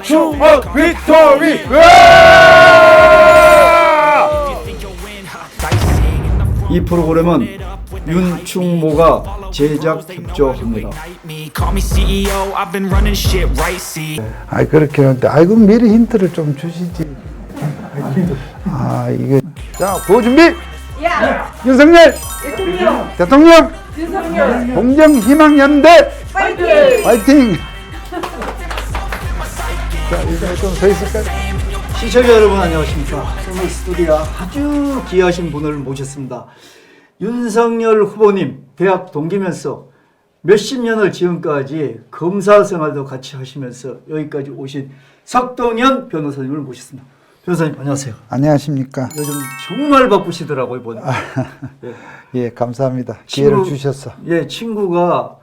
충업 빅토리. 이 프로그램은 윤충모가 제작 협조합니다. 아 그렇게 하는데 아이고 미리 힌트를 좀 주시지. 아 이게 자 구호 준비. 야! 윤석열 대통령 윤석열 공정희망연대 파이팅! 파이팅. 자 이제 좀 서 있을까요? 시청자 여러분 안녕하십니까. 오늘 스튜디오에 아주 귀하신 분을 모셨습니다. 윤석열 후보님 대학 동기면서 몇십 년을 지금까지 검사 생활도 같이 하시면서 여기까지 오신 석동현 변호사님을 모셨습니다. 변호사님 안녕하세요. 안녕하십니까. 요즘 정말 바쁘시더라고요 보니까. 예. 예 감사합니다. 기회를 주셔서. 예, 친구가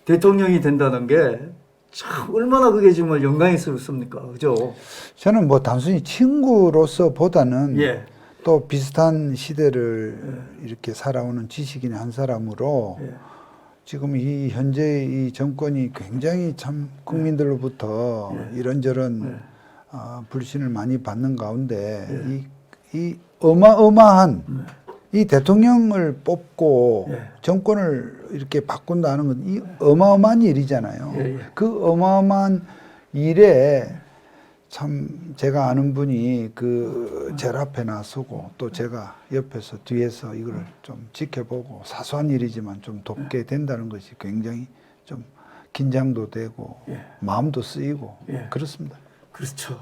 대통령이 된다는 게 참 얼마나 그게 정말 영광스럽습니까, 그죠? 저는 뭐 단순히 친구로서 보다는 예. 또 비슷한 시대를 이렇게 살아오는 지식인 한 사람으로 예. 지금 이 현재 이 정권이 굉장히 참 국민들로부터 이런저런 불신을 많이 받는 가운데 이 어마어마한 이 대통령을 뽑고 정권을 이렇게 바꾼다는 건 이 어마어마한 일이잖아요. 그 어마어마한 일에 참 제가 아는 분이 그 제일 앞에 나서고 또 제가 옆에서 뒤에서 이걸 좀 지켜보고 사소한 일이지만 좀 돕게 된다는 것이 굉장히 좀 긴장도 되고 마음도 쓰이고 그렇습니다. 그렇죠.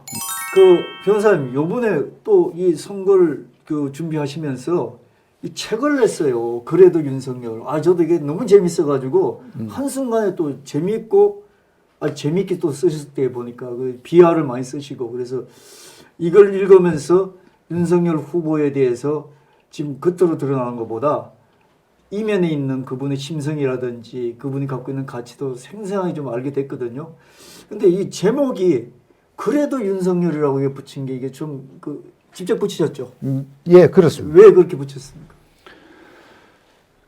그 변호사님 요번에 또 이 선거를 그 준비하시면서 이 책을 냈어요. 그래도 윤석열. 아 저도 이게 너무 재밌어가지고 한순간에 또 재밌고 재밌게 또 쓰셨을 때 보니까 그 비하를 많이 쓰시고 그래서 이걸 읽으면서 윤석열 후보에 대해서 지금 겉으로 드러나는 것보다 이면에 있는 그분의 심성이라든지 그분이 갖고 있는 가치도 생생하게 좀 알게 됐거든요. 근데 이 제목이 그래도 윤석열이라고 붙인 게 이게 좀 그 직접 붙이셨죠? 예, 그렇습니다. 왜 그렇게 붙였습니까?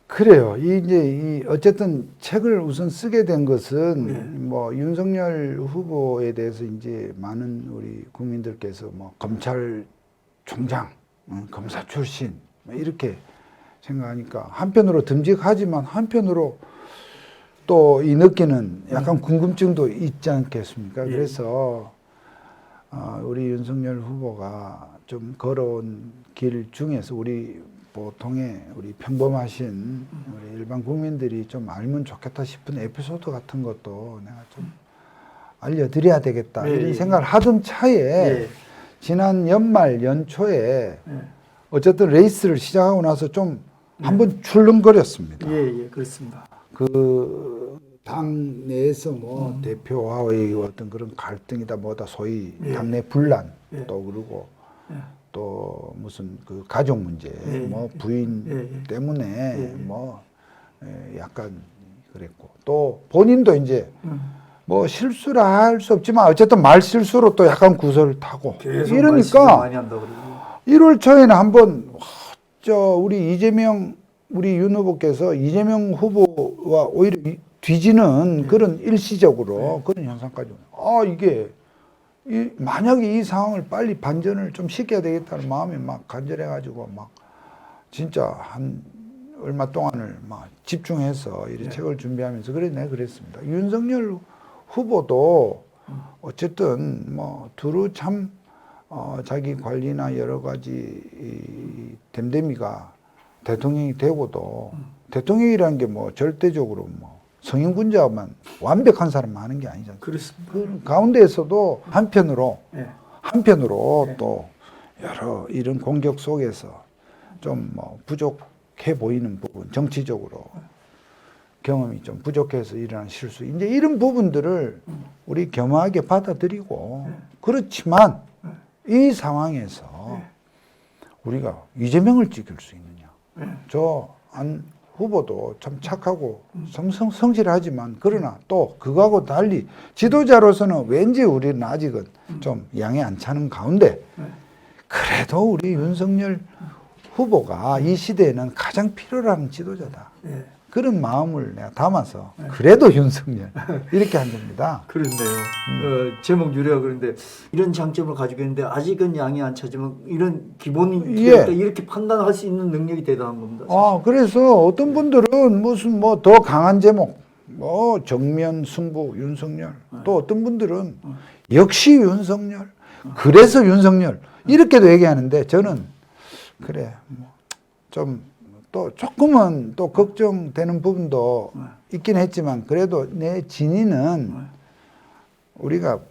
그래요. 이제 어쨌든 책을 우선 쓰게 된 것은 뭐 윤석열 후보에 대해서 이제 많은 우리 국민들께서 뭐 검찰총장, 검사 출신 이렇게 생각하니까 한편으로 듬직하지만 한편으로 또 이 느끼는 약간 궁금증도 있지 않겠습니까? 그래서 우리 윤석열 후보가 좀 걸어온 길 중에서 우리 보통의 우리 평범하신 우리 일반 국민들이 좀 알면 좋겠다 싶은 에피소드 같은 것도 내가 좀 알려드려야 되겠다 이런 생각을 하던 차에 지난 연말 연초에 어쨌든 레이스를 시작하고 나서 좀 한번 출렁거렸습니다. 예, 그렇습니다. 그 당 내에서 뭐 대표와의 어떤 그런 갈등이다 뭐다 소위 당내 분란 또 그러고 또 무슨 그 가족 문제 뭐 부인 때문에 뭐 약간 그랬고 또 본인도 이제 뭐 실수를 할 수 없지만 어쨌든 말 실수로 또 약간 구설을 타고 이러니까 많이 한다고 1월 초에는 한번 우리 이재명 우리 윤 후보께서 이재명 후보와 오히려 뒤지는 그런 일시적으로 그런 현상까지 이게 만약에 이 상황을 빨리 반전을 좀 시켜야 되겠다는 마음이 막 간절해가지고 막 진짜 한 얼마 동안을 막 집중해서 이 책을 준비하면서 그랬습니다. 윤석열 후보도 어쨌든 뭐 두루 참 자기 관리나 여러 가지 이 댐댐이가 대통령이 되고도 대통령이라는 게 뭐 절대적으로 뭐 성인군자만 완벽한 사람만 하는 게 아니잖아요. 그렇습니다. 그 가운데에서도 한편으로 또 여러 이런 공격 속에서 좀 뭐 부족해 보이는 부분, 정치적으로 경험이 좀 부족해서 일어난 실수, 이제 이런 부분들을 우리 겸허하게 받아들이고 그렇지만 이 상황에서 우리가 이재명을 찍을 수 있느냐? 저 안 후보도 참 착하고 성실하지만 그러나 또 그거하고 달리 지도자로서는 왠지 우리는 아직은 좀 양이 안 차는 가운데 그래도 우리 윤석열 후보가 이 시대에는 가장 필요로 하는 지도자다. 그런 마음을 내가 담아서 그래도 윤석열 이렇게 한 겁니다. 그렇네요. 제목 유래가 그런데 이런 장점을 가지고 있는데 아직은 양이 안 차지만 이런 기본이 필요하다 이렇게 판단할 수 있는 능력이 대단한 겁니다. 그래서 어떤 분들은 무슨 뭐 더 강한 제목, 뭐 정면 승부 윤석열, 또 어떤 분들은 역시 윤석열, 그래서 윤석열 이렇게도 얘기하는데 저는 그래 좀 또 조금은 또 걱정되는 부분도 있긴 했지만 그래도 내 진위는 우리가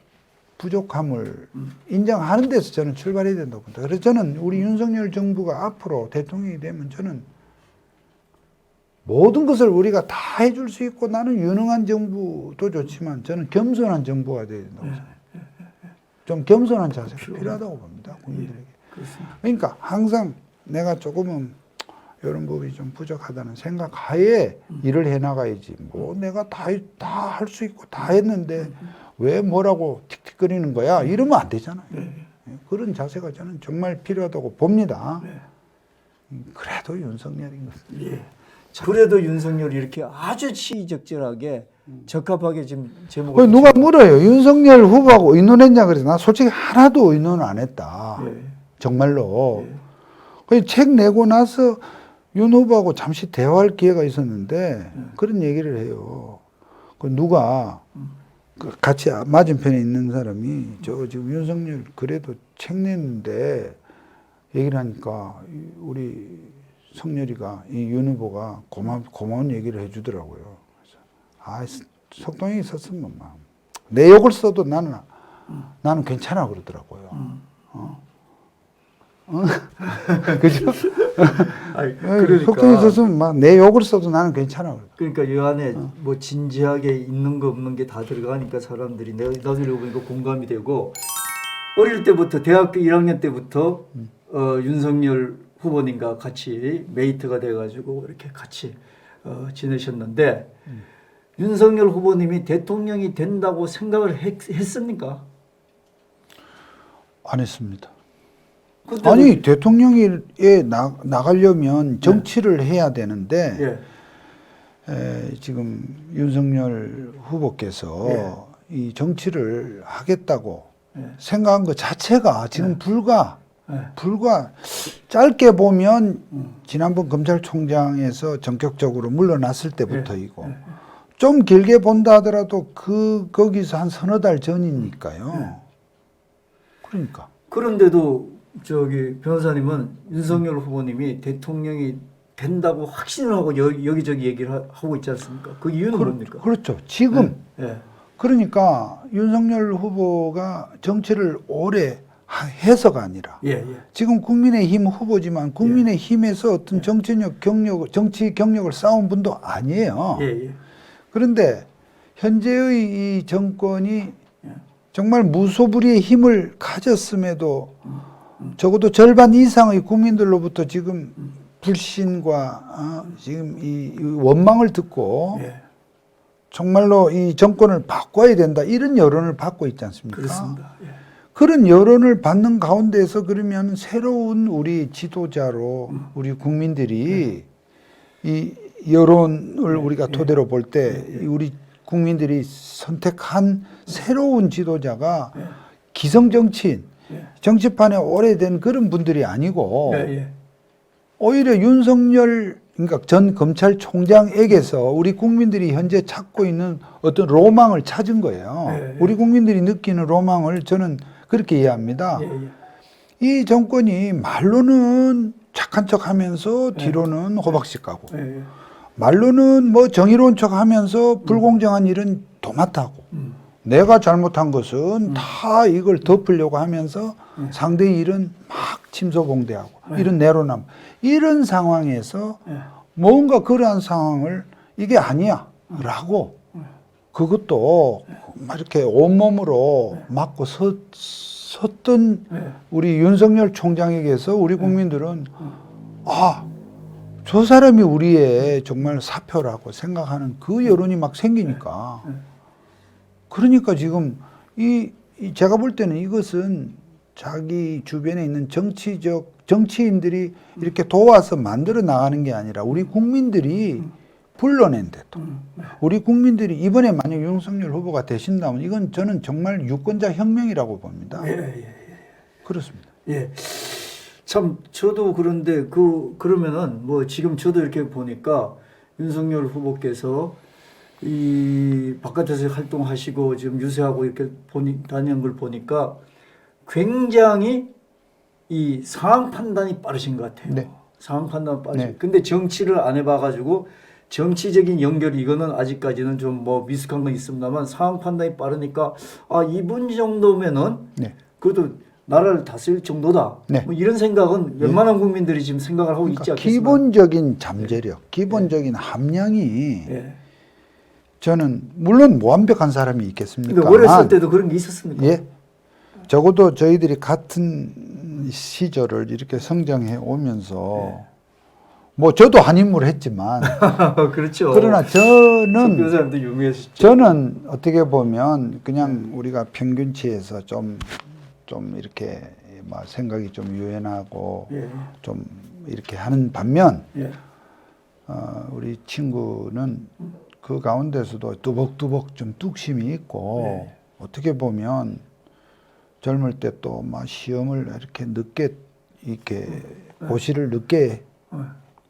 부족함을 인정하는 데서 저는 출발해야 된다고 봅니다. 그래서 저는 우리 윤석열 정부가 앞으로 대통령이 되면 저는 모든 것을 우리가 다 해줄 수 있고 나는 유능한 정부도 좋지만 저는 겸손한 정부가 돼야 된다고 생각합니다. 좀 겸손한 자세가 필요하다고 봅니다. 국민들에게. 그러니까 항상 내가 조금은 이런 부분이 좀 부족하다는 생각 하에 일을 해나가야지. 뭐 내가 다 할 수 있고 다 했는데 왜 뭐라고 틱틱거리는 거야? 이러면 안 되잖아요. 그런 자세가 저는 정말 필요하다고 봅니다. 그래도 윤석열인 것입니다. 그래도 윤석열이 이렇게 아주 시의적절하게 적합하게 지금 제목을 누가 물어요. 윤석열 후보하고 의논했냐 그래서 나 솔직히 하나도 의논 안 했다. 정말로. 책 내고 나서 윤 후보하고 잠시 대화할 기회가 있었는데 그런 얘기를 해요. 누가 같이 맞은편에 있는 사람이 저 지금 윤석열 그래도 책 냈는데 얘기를 하니까 우리 성렬이가 이 윤 후보가 고마운 얘기를 해주더라고요. 그래서 속동이 있었으면 내 욕을 써도 나는 괜찮아 그러더라고요. 그죠? 그러니까 속동이 있었으면 막 내 욕을 써도 나는 괜찮아. 그러니까 이 안에 뭐 진지하게 있는 거 없는 게 다 들어가니까 사람들이 내가 나중에 보니까 공감이 되고 어릴 때부터 대학교 1학년 때부터 윤석열 후보님과 같이 메이트가 돼가지고 이렇게 같이 지내셨는데 윤석열 후보님이 대통령이 된다고 생각을 했습니까? 안 했습니다. 아니 대통령에 나가려면 정치를 해야 되는데 지금 윤석열 후보께서 이 정치를 하겠다고 생각한 것 자체가 지금 불과 짧게 보면 지난번 검찰총장에서 전격적으로 물러났을 때부터이고 좀 길게 본다 하더라도 거기서 한 서너 달 전이니까요. 그러니까. 그런데도 저기 변호사님은 윤석열 후보님이 대통령이 된다고 확신을 하고 여기저기 얘기를 하고 있지 않습니까? 그 이유는 뭡니까? 그렇죠. 지금 그러니까 윤석열 후보가 정치를 오래 해서가 아니라 지금 국민의힘 후보지만 국민의힘에서 어떤 정치 경력을 쌓은 분도 아니에요. 그런데 현재의 이 정권이 정말 무소불위의 힘을 가졌음에도 적어도 절반 이상의 국민들로부터 지금 불신과 지금 이 원망을 듣고 정말로 이 정권을 바꿔야 된다 이런 여론을 받고 있지 않습니까? 그렇습니다. 그런 여론을 받는 가운데서 그러면 새로운 우리 지도자로 우리 국민들이 이 여론을 우리가 토대로 볼 때 우리 국민들이 선택한 새로운 지도자가 기성정치인, 정치판에 오래된 그런 분들이 아니고 오히려 윤석열 그러니까 전 검찰총장에게서 우리 국민들이 현재 찾고 있는 어떤 로망을 찾은 거예요. 우리 국민들이 느끼는 로망을 저는 그렇게 이해합니다. 이 정권이 말로는 착한 척하면서 뒤로는 호박씨 까고 말로는 뭐 정의로운 척하면서 불공정한 일은 도맡아하고 내가 잘못한 것은 다 이걸 덮으려고 하면서 상대의 일은 막 침소봉대하고 이런 내로남 이런 상황에서 뭔가 그러한 상황을 이게 아니야 라고 그것도 막 이렇게 온몸으로 맞고 섰던 우리 윤석열 총장에게서 우리 국민들은 저 사람이 우리의 정말 사표라고 생각하는 그 여론이 막 생기니까 그러니까 지금 제가 볼 때는 이것은 자기 주변에 있는 정치인들이 이렇게 도와서 만들어 나가는 게 아니라 우리 국민들이 불러낸데도 우리 국민들이 이번에 만약 윤석열 후보가 되신다면 이건 저는 정말 유권자 혁명이라고 봅니다. 그렇습니다. 예. 참 저도 그런데 그러면은 뭐 지금 저도 이렇게 보니까 윤석열 후보께서 이 바깥에서 활동하시고 지금 유세하고 이렇게 다니는 걸 보니까 굉장히 이 상황 판단이 빠르신 것 같아요. 네. 상황 판단 빠르신. 네. 근데 정치를 안 해봐가지고 정치적인 연결 이거는 아직까지는 좀 뭐 미숙한 건 있습니다만 상황 판단이 빠르니까 아 이분 정도면은 네. 그래도 나라를 다스릴 정도다. 네. 뭐 이런 생각은 웬만한 국민들이 지금 생각을 하고 그러니까 있지 않겠습니까? 기본적인 잠재력, 기본적인 함량이 예. 저는 물론 무완벽한 사람이 있겠습니까? 근데 어렸을 때도 그런 게 있었습니까? 예. 적어도 저희들이 같은 시절을 이렇게 성장해 오면서 뭐 저도 한 인물 했지만 그렇죠. 그러나 저는 교사님도 유명하시죠. 저는 어떻게 보면 그냥 우리가 평균치에서 좀 이렇게 막 생각이 좀 유연하고 예. 좀 이렇게 하는 반면 예. 우리 친구는 그 가운데서도 뚜벅뚜벅 좀 뚝심이 있고 네. 어떻게 보면 젊을 때 또 막 시험을 이렇게 늦게 이렇게 고시를 늦게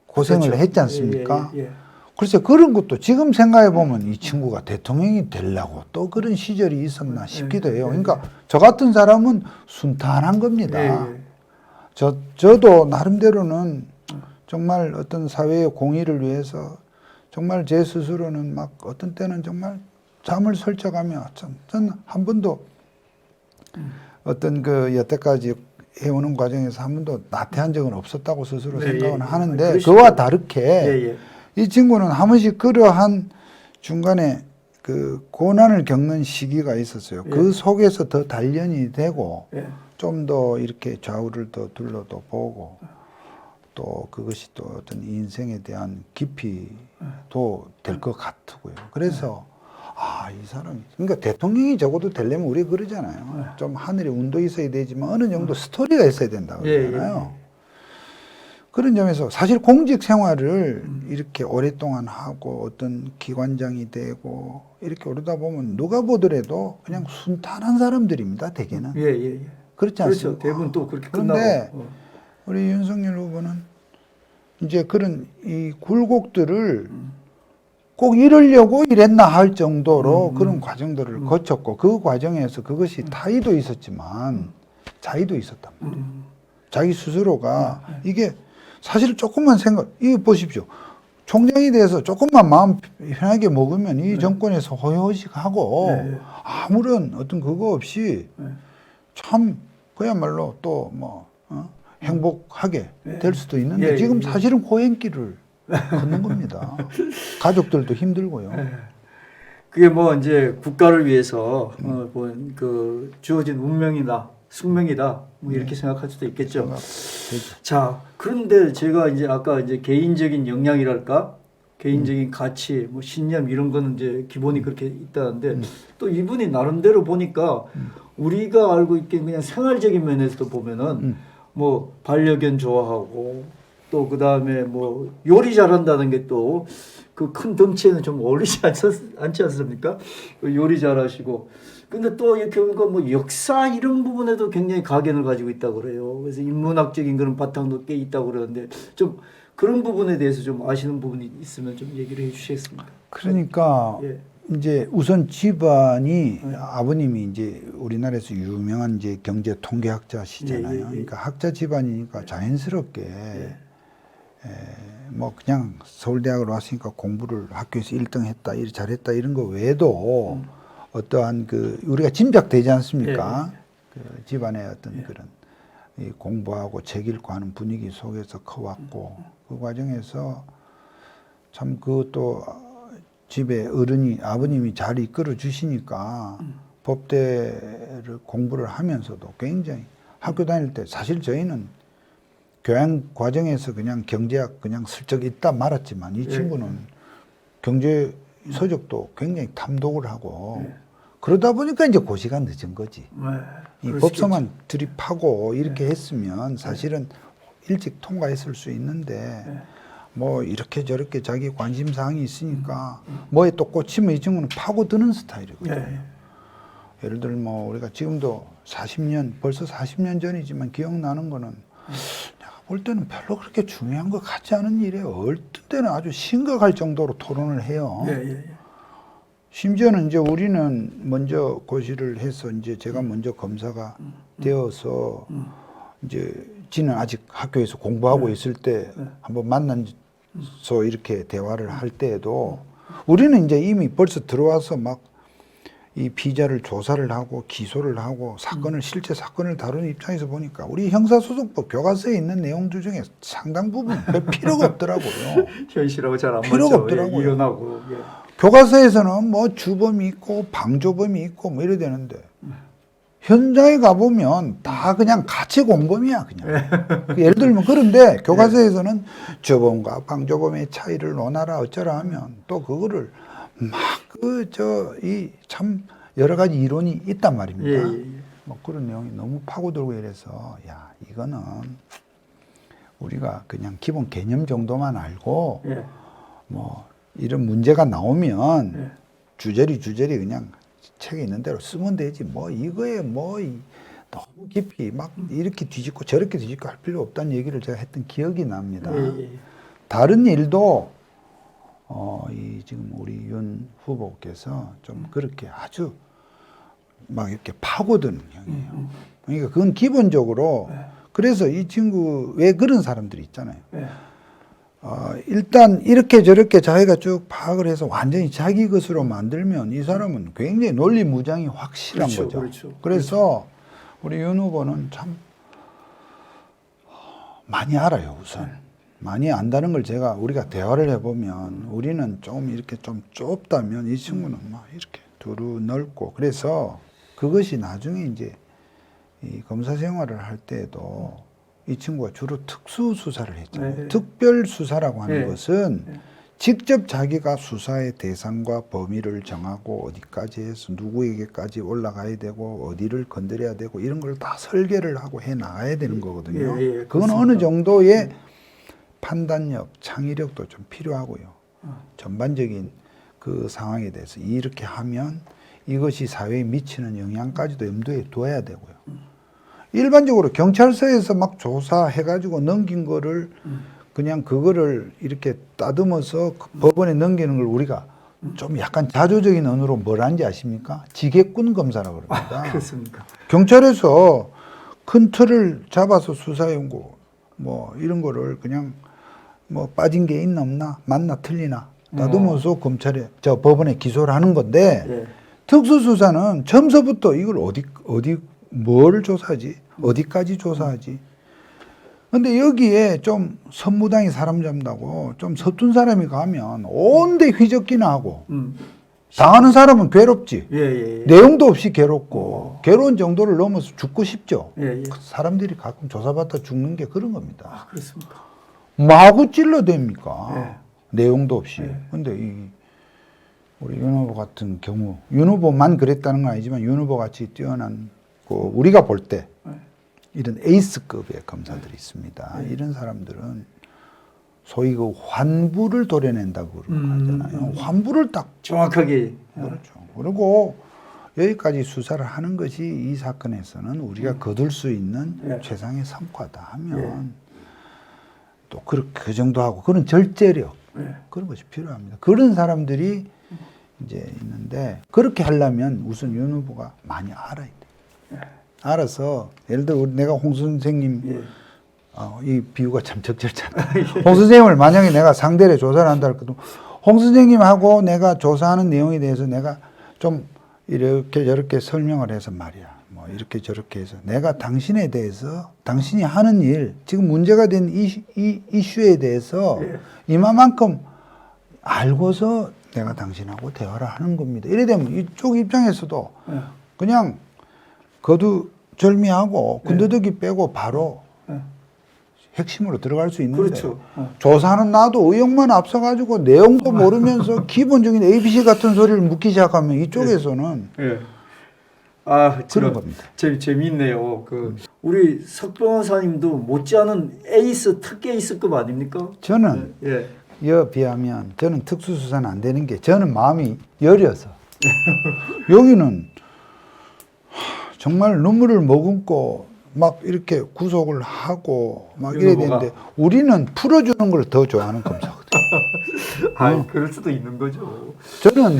고생을 그렇죠. 했지 않습니까? 예. 글쎄 그런 것도 지금 생각해 보면 이 친구가 대통령이 되려고 또 그런 시절이 있었나 싶기도 해요. 그러니까 저 같은 사람은 순탄한 겁니다. 예. 저도 나름대로는 정말 어떤 사회의 공의를 위해서 정말 제 스스로는 막 어떤 때는 정말 잠을 설쳐가며 전 한 번도 어떤 그 여태까지 해오는 과정에서 한 번도 나태한 적은 없었다고 스스로 생각은 하는데 그러시죠. 그와 다르게 예. 이 친구는 한 번씩 그러한 중간에 그 고난을 겪는 시기가 있었어요. 그 속에서 더 단련이 되고 예. 좀 더 이렇게 좌우를 더 둘러도 보고 또 그것이 또 어떤 인생에 대한 깊이도 될 것 같고요. 그래서 이 사람이 그러니까 대통령이 적어도 되려면 우리 그러잖아요. 좀 하늘에 운도 있어야 되지만 어느 정도 스토리가 있어야 된다고 그러잖아요. 그런 점에서 사실 공직 생활을 이렇게 오랫동안 하고 어떤 기관장이 되고 이렇게 오르다 보면 누가 보더라도 그냥 순탄한 사람들입니다. 대개는. 예. 그렇지 않습니까? 그렇죠. 대부분 또 그렇게 그런데 끝나고. 우리 윤석열 후보는 이제 그런 이 굴곡들을 꼭 이러려고 이랬나 할 정도로 그런 과정들을 거쳤고 그 과정에서 그것이 타의도 있었지만 자의도 있었단 말이에요. 자기 스스로가 이게 사실 조금만 이거 보십시오. 총장이 돼서 조금만 마음 편하게 먹으면 이 정권에서 호요식하고 아무런 어떤 그거 없이 참 그야말로 또 뭐 행복하게 될 수도 있는데 지금 사실은 고행길을 걷는 겁니다. 가족들도 힘들고요. 그게 뭐 이제 국가를 위해서 그 주어진 운명이다, 숙명이다, 뭐 이렇게 생각할 수도 있겠죠. 자, 그런데 제가 이제 아까 이제 개인적인 역량이랄까, 개인적인 가치, 뭐 신념 이런 거는 이제 기본이 그렇게 있다는데 또 이분이 나름대로 보니까 우리가 알고 있기엔 그냥 생활적인 면에서도 보면은 뭐 반려견 좋아하고 또 그다음에 뭐 요리 잘한다는 게 또 그 큰 덩치에는 좀 어울리지 않지 않습니까? 요리 잘하시고 근데 또 이렇게 보니까 뭐 역사 이런 부분에도 굉장히 각연을 가지고 있다고 그래요. 그래서 인문학적인 그런 바탕도 꽤 있다고 그러는데 좀 그런 부분에 대해서 좀 아시는 부분이 있으면 좀 얘기를 해주시겠습니까? 그러니까 이제 우선 집안이 아버님이 이제 우리나라에서 유명한 이제 경제 통계학자시잖아요. 그러니까 학자 집안이니까 자연스럽게 뭐 그냥 서울대학을 왔으니까 공부를 학교에서 1등 했다, 잘했다 이런 거 외에도 어떠한 그 우리가 짐작되지 않습니까? 그 집안의 어떤 그런 이 공부하고 책 읽고 하는 분위기 속에서 커왔고 그 과정에서 참 그것도 집에 아버님이 잘 이끌어 주시니까 법대를 공부를 하면서도 굉장히 학교 다닐 때 사실 저희는 교양 과정에서 그냥 경제학 그냥 슬쩍 있다 말았지만 이 친구는 경제 서적도 굉장히 탐독을 하고 그러다 보니까 이제 고시가 늦은 거지. 이 법서만 드립하고 이렇게 했으면 사실은 일찍 통과했을 수 있는데 뭐 이렇게 저렇게 자기 관심 사항이 있으니까 뭐에 또 꽂히면 이 친구는 파고드는 스타일이거든요. 예. 예를 들면 뭐 우리가 지금도 40년 벌써 40년 전이지만 기억나는 거는 내가 볼 때는 별로 그렇게 중요한 것 같지 않은 일이에요. 어떤 때는 아주 심각할 정도로 토론을 해요. 예, 예, 예. 심지어는 이제 우리는 먼저 고시를 해서 이제 제가 먼저 검사가 되어서 이제 지는 아직 학교에서 공부하고 있을 때 한번 만나서 이렇게 대화를 할 때에도 우리는 이제 이미 벌써 들어와서 막 이 피의자를 조사를 하고 기소를 하고 사건을 실제 사건을 다루는 입장에서 보니까 우리 형사소송법 교과서에 있는 내용들 중에 상당 부분 별 필요가 없더라고요. 현실하고 잘 안 필요가 맞죠. 없더라고요. 예, 이혼하고. 예. 교과서에서는 뭐 주범이 있고 방조범이 있고 뭐 이래야 되는데 현장에 가보면 다 그냥 가치 공범이야 그냥. 예를 들면 그런데 교과서에서는 주범과 방조범의 차이를 논하라 어쩌라 하면 또 그거를 막 참 여러 가지 이론이 있단 말입니다. 예, 예, 예. 뭐 그런 내용이 너무 파고들고 이래서 야 이거는 우리가 그냥 기본 개념 정도만 알고 예. 뭐 이런 문제가 나오면 예. 주저리 그냥 책에 있는 대로 쓰면 되지 뭐 이거에 뭐 너무 깊이 막 이렇게 뒤집고 저렇게 뒤집고 할 필요 없다는 얘기를 제가 했던 기억이 납니다. 예, 예. 다른 일도 이 지금 우리 윤 후보께서 좀 그렇게 아주 막 이렇게 파고드는 형이에요. 그러니까 그건 기본적으로 그래서 이 친구 왜 그런 사람들이 있잖아요. 예. 일단 이렇게 저렇게 자기가 쭉 파악을 해서 완전히 자기 것으로 만들면 이 사람은 굉장히 논리 무장이 확실한 그렇죠, 거죠. 그렇죠. 그래서 우리 윤 후보는 참 많이 알아요, 우선. 많이 안다는 걸 우리가 대화를 해보면 우리는 좀 이렇게 좀 좁다면 이 친구는 막 이렇게 두루 넓고 그래서 그것이 나중에 이제 이 검사 생활을 할 때에도 이 친구가 주로 특수 수사를 했잖아요. 네. 특별 수사라고 하는 네. 것은 직접 자기가 수사의 대상과 범위를 정하고 어디까지 해서 누구에게까지 올라가야 되고 어디를 건드려야 되고 이런 걸 다 설계를 하고 해 나가야 되는 거거든요. 예, 예, 그건 그렇습니다. 어느 정도의 판단력, 창의력도 좀 필요하고요. 전반적인 그 상황에 대해서 이렇게 하면 이것이 사회에 미치는 영향까지도 염두에 둬야 되고요. 일반적으로 경찰서에서 막 조사해가지고 넘긴 거를 그냥 그거를 이렇게 따듬어서 법원에 넘기는 걸 우리가 좀 약간 자조적인 언어로 뭐라는지 아십니까? 지게꾼 검사라고 그럽니다. 그렇습니까? 경찰에서 큰 틀을 잡아서 수사해온 거, 뭐 이런 거를 그냥 뭐 빠진 게 있나 없나, 맞나 틀리나 따듬어서 검찰에, 법원에 기소를 하는 건데 예. 특수수사는 처음서부터 이걸 뭘 조사하지? 어디까지 조사하지? 근데 여기에 좀 선무당이 사람 잡는다고 좀 서툰 사람이 가면 온데 휘젓기나 하고 당하는 사람은 괴롭지. 예, 예, 예. 내용도 없이 괴롭고 괴로운 정도를 넘어서 죽고 싶죠. 예, 예. 사람들이 가끔 조사받다 죽는 게 그런 겁니다. 아, 그렇습니까? 마구 찔러댑니까? 예. 내용도 없이. 예. 근데 우리 윤 후보 같은 경우, 윤 후보만 그랬다는 건 아니지만 윤 후보 같이 뛰어난 우리가 볼 때 이런 에이스급의 검사들이 있습니다. 이런 사람들은 소위 그 환부를 도려낸다고 하잖아요. 환부를 딱 정확하게. 그렇죠. 그리고 여기까지 수사를 하는 것이 이 사건에서는 우리가 거둘 수 있는 예. 최상의 성과다 하면 또 그 정도 하고 그런 절제력 예. 그런 것이 필요합니다. 그런 사람들이 이제 있는데 그렇게 하려면 우선 윤 후보가 많이 알아야 돼. 알아서 예를 들어 내가 홍 선생님 예. 이 비유가 참 적절찮다. 홍 선생님을 만약에 내가 상대를 조사를 한다 할때도 홍 선생님하고 내가 조사하는 내용에 대해서 내가 좀 이렇게 저렇게 설명을 해서 말이야. 뭐 이렇게 저렇게 해서 내가 당신에 대해서 당신이 하는 일 지금 문제가 된 이 이슈에 대해서 이만큼 알고서 내가 당신하고 대화를 하는 겁니다. 이래 되면 이쪽 입장에서도 그냥 거두절미하고 군더더기 빼고 바로 핵심으로 들어갈 수 있는데 그렇죠. 조사는 나도 의혹만 앞서가지고 내용도 모르면서 기본적인 ABC 같은 소리를 묻기 시작하면 이쪽에서는 예. 아, 그런 겁니다. 재미있네요. 우리 석 변호사님도 못지않은 에이스 특기 에이스급 아닙니까? 저는 예. 이에 비하면 저는 특수수사는 안 되는 게 저는 마음이 여려서 여기는 정말 눈물을 머금고 막 이렇게 구속을 하고 막 이래야 윤호보가. 되는데 우리는 풀어주는 걸 더 좋아하는 검사거든요. 아, 그럴 수도 있는 거죠. 저는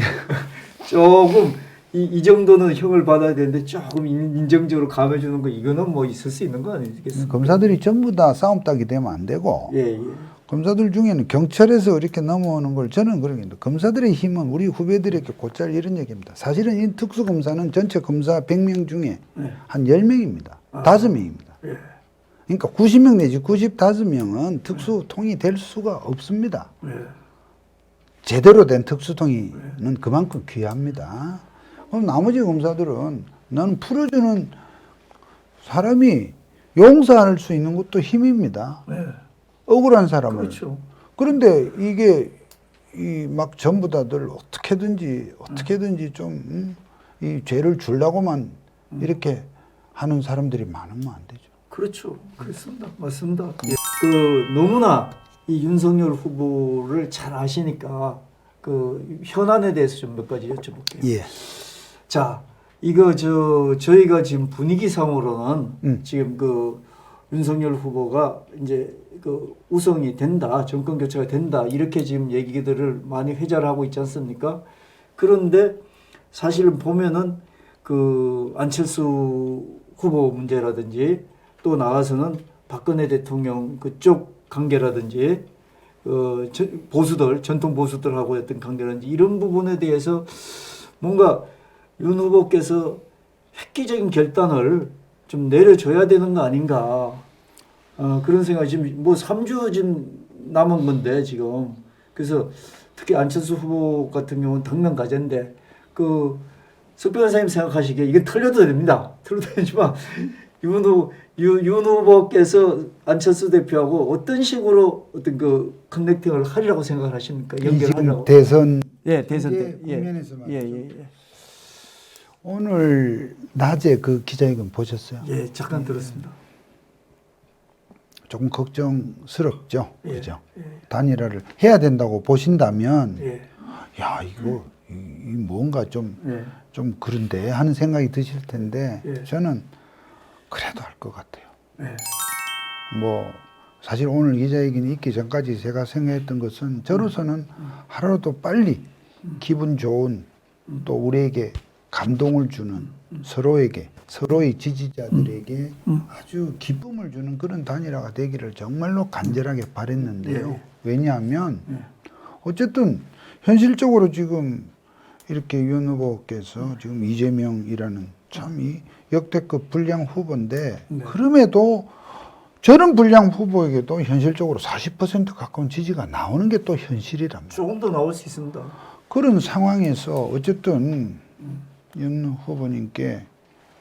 조금 이 정도는 형을 받아야 되는데 조금 인정적으로 감해주는 거 이거는 뭐 있을 수 있는 거 아니겠습니까? 검사들이 전부 다 싸움 딱이 되면 안 되고 예, 예. 검사들 중에는 경찰에서 이렇게 넘어오는 걸 저는 그러겠습니다. 검사들의 힘은 우리 후배들에게 곧잘 이런 얘기입니다. 사실은 이 특수검사는 전체 검사 100명 중에 네. 한 10명입니다. 아. 5명입니다. 예. 그러니까 90명 내지 95명은 특수통이 될 수가 없습니다. 예. 제대로 된 특수통이는 그만큼 귀합니다. 그럼 나머지 검사들은 나는 풀어주는 사람이 용서할 수 있는 것도 힘입니다. 예. 억울한 사람을. 그렇죠. 그런데 이게 이 막 전부 다들 어떻게든지 좀 이 죄를 주려고만 이렇게 하는 사람들이 많으면 안 되죠. 그렇죠. 그렇습니다. 맞습니다. 예. 그 너무나 이 윤석열 후보를 잘 아시니까 그 현안에 대해서 좀 몇 가지 여쭤볼게요. 예. 자, 이거 저희가 지금 분위기상으로는 지금 그 윤석열 후보가 이제 그 우승이 된다, 정권 교체가 된다 이렇게 지금 얘기들을 많이 회자를 하고 있지 않습니까? 그런데 사실은 보면은 그 안철수 후보 문제라든지 또 나와서는 박근혜 대통령 그쪽 관계라든지 보수들 전통 보수들하고 어떤 관계라든지 이런 부분에 대해서 뭔가 윤 후보께서 획기적인 결단을 좀 내려줘야 되는 거 아닌가 그런 생각이 지금 뭐 3주 지금 남은 건데 지금 그래서 특히 안철수 후보 같은 경우는 당면 과제인데 그 석 변호사님 생각하시기에 이게 틀려도 됩니다. 틀려도 되지만 윤 후보께서 안철수 대표하고 어떤 식으로 어떤 그 커넥팅을 하리라고 생각을 하십니까? 연결하려고. 대선 예, 대선 때. 국면에서 예, 말이죠. 예, 예. 오늘 낮에 그 기자회견 보셨어요? 예, 잠깐 들었습니다. 조금 걱정스럽죠. 예, 그죠? 예. 단일화를 해야 된다고 보신다면 예. 야, 이거 이 뭔가 좀 예. 그런데 하는 생각이 드실 텐데 예. 저는 그래도 할 것 같아요. 예. 뭐 사실 오늘 기자회견이 있기 전까지 제가 생각했던 것은 저로서는 하루라도 빨리 기분 좋은 또 우리에게 감동을 주는 서로의 지지자들에게 아주 기쁨을 주는 그런 단일화가 되기를 정말로 간절하게 바랬는데요. 예. 왜냐하면 어쨌든 현실적으로 지금 이렇게 윤 후보께서 지금 이재명이라는 참 이 역대급 불량 후보인데 그럼에도 저런 불량 후보에게도 현실적으로 40% 가까운 지지가 나오는 게 또 현실이랍니다. 조금 더 나올 수 있습니다. 그런 상황에서 어쨌든 윤 후보님께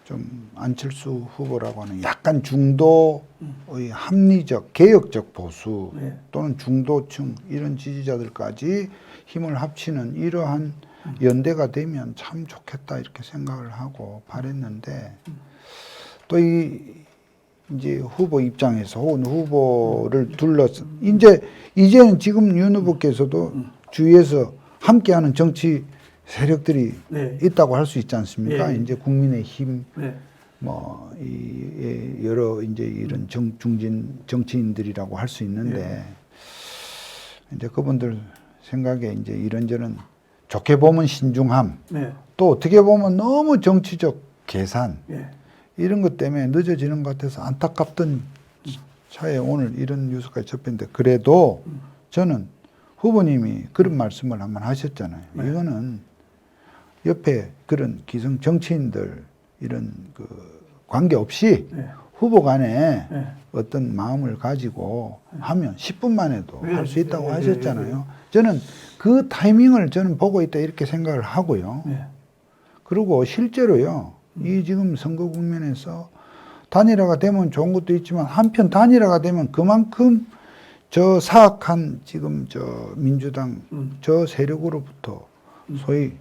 좀 안철수 후보라고 하는 약간 중도의 합리적, 개혁적 보수 네. 또는 중도층 이런 지지자들까지 힘을 합치는 이러한 연대가 되면 참 좋겠다 이렇게 생각을 하고 바랬는데 또 이제 후보 입장에서 혹은 후보를 둘러서 이제는 지금 윤 후보께서도 주위에서 함께하는 정치 세력들이 네. 있다고 할 수 있지 않습니까? 예. 이제 국민의힘 네. 뭐 여러 이제 이런 중진 정치인들이라고 할 수 있는데 이제 그분들 생각에 이제 이런저런 좋게 보면 신중함 네. 또 어떻게 보면 너무 정치적 계산 예. 이런 것 때문에 늦어지는 것 같아서 안타깝던 차에 오늘 이런 뉴스까지 접했는데 그래도 저는 후보님이 그런 말씀을 한번 하셨잖아요. 네. 이거는 옆에 그런 기성 정치인들 이런 그 관계 없이 네. 후보 간에 네. 어떤 마음을 가지고 하면 10분 만에도 네. 할 수 있다고 네. 하셨잖아요. 저는 그 타이밍을 저는 보고 있다 이렇게 생각을 하고요. 네. 그리고 실제로요. 이 지금 선거 국면에서 단일화가 되면 좋은 것도 있지만 한편 단일화가 되면 그만큼 저 사악한 지금 저 민주당 저 세력으로부터 소위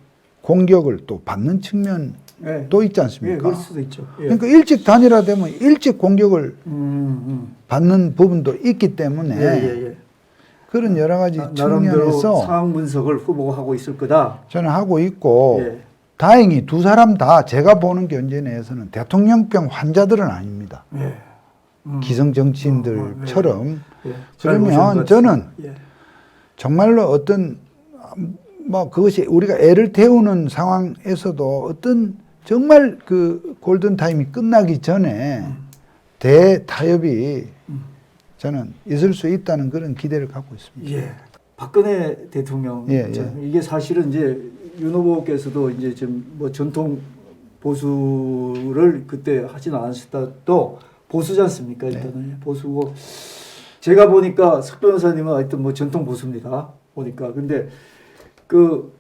공격을 또 받는 측면도 예. 있지 예, 않습니까? 그럴 수도 있죠. 예. 그러니까 일찍 단일화되면 일찍 공격을 음. 받는 부분도 있기 때문에 예. 그런 여러 가지 나름대로 측면에서 상황 분석을 후보가 하고 있을 거다. 저는 하고 있고 예. 다행히 두 사람 다 제가 보는 견제 내에서는 대통령병 환자들은 아닙니다. 예. 기성 정치인들처럼 예. 잘 보신 것 그러면 같습니다. 저는 예. 정말로 어떤 뭐 그것이 우리가 애를 태우는 상황에서도 어떤 정말 그 골든 타임이 끝나기 전에 대타협이 저는 있을 수 있다는 그런 기대를 갖고 있습니다. 예. 박근혜 대통령 예. 이게 사실은 이제 윤 후보께서도 이제 좀 뭐 전통 보수를 그때 하진 않으셨다도 보수지 않습니까? 일단은 보수고 제가 보니까 석 변호사님은 하여튼 뭐 전통 보수입니다. 보니까 근데 그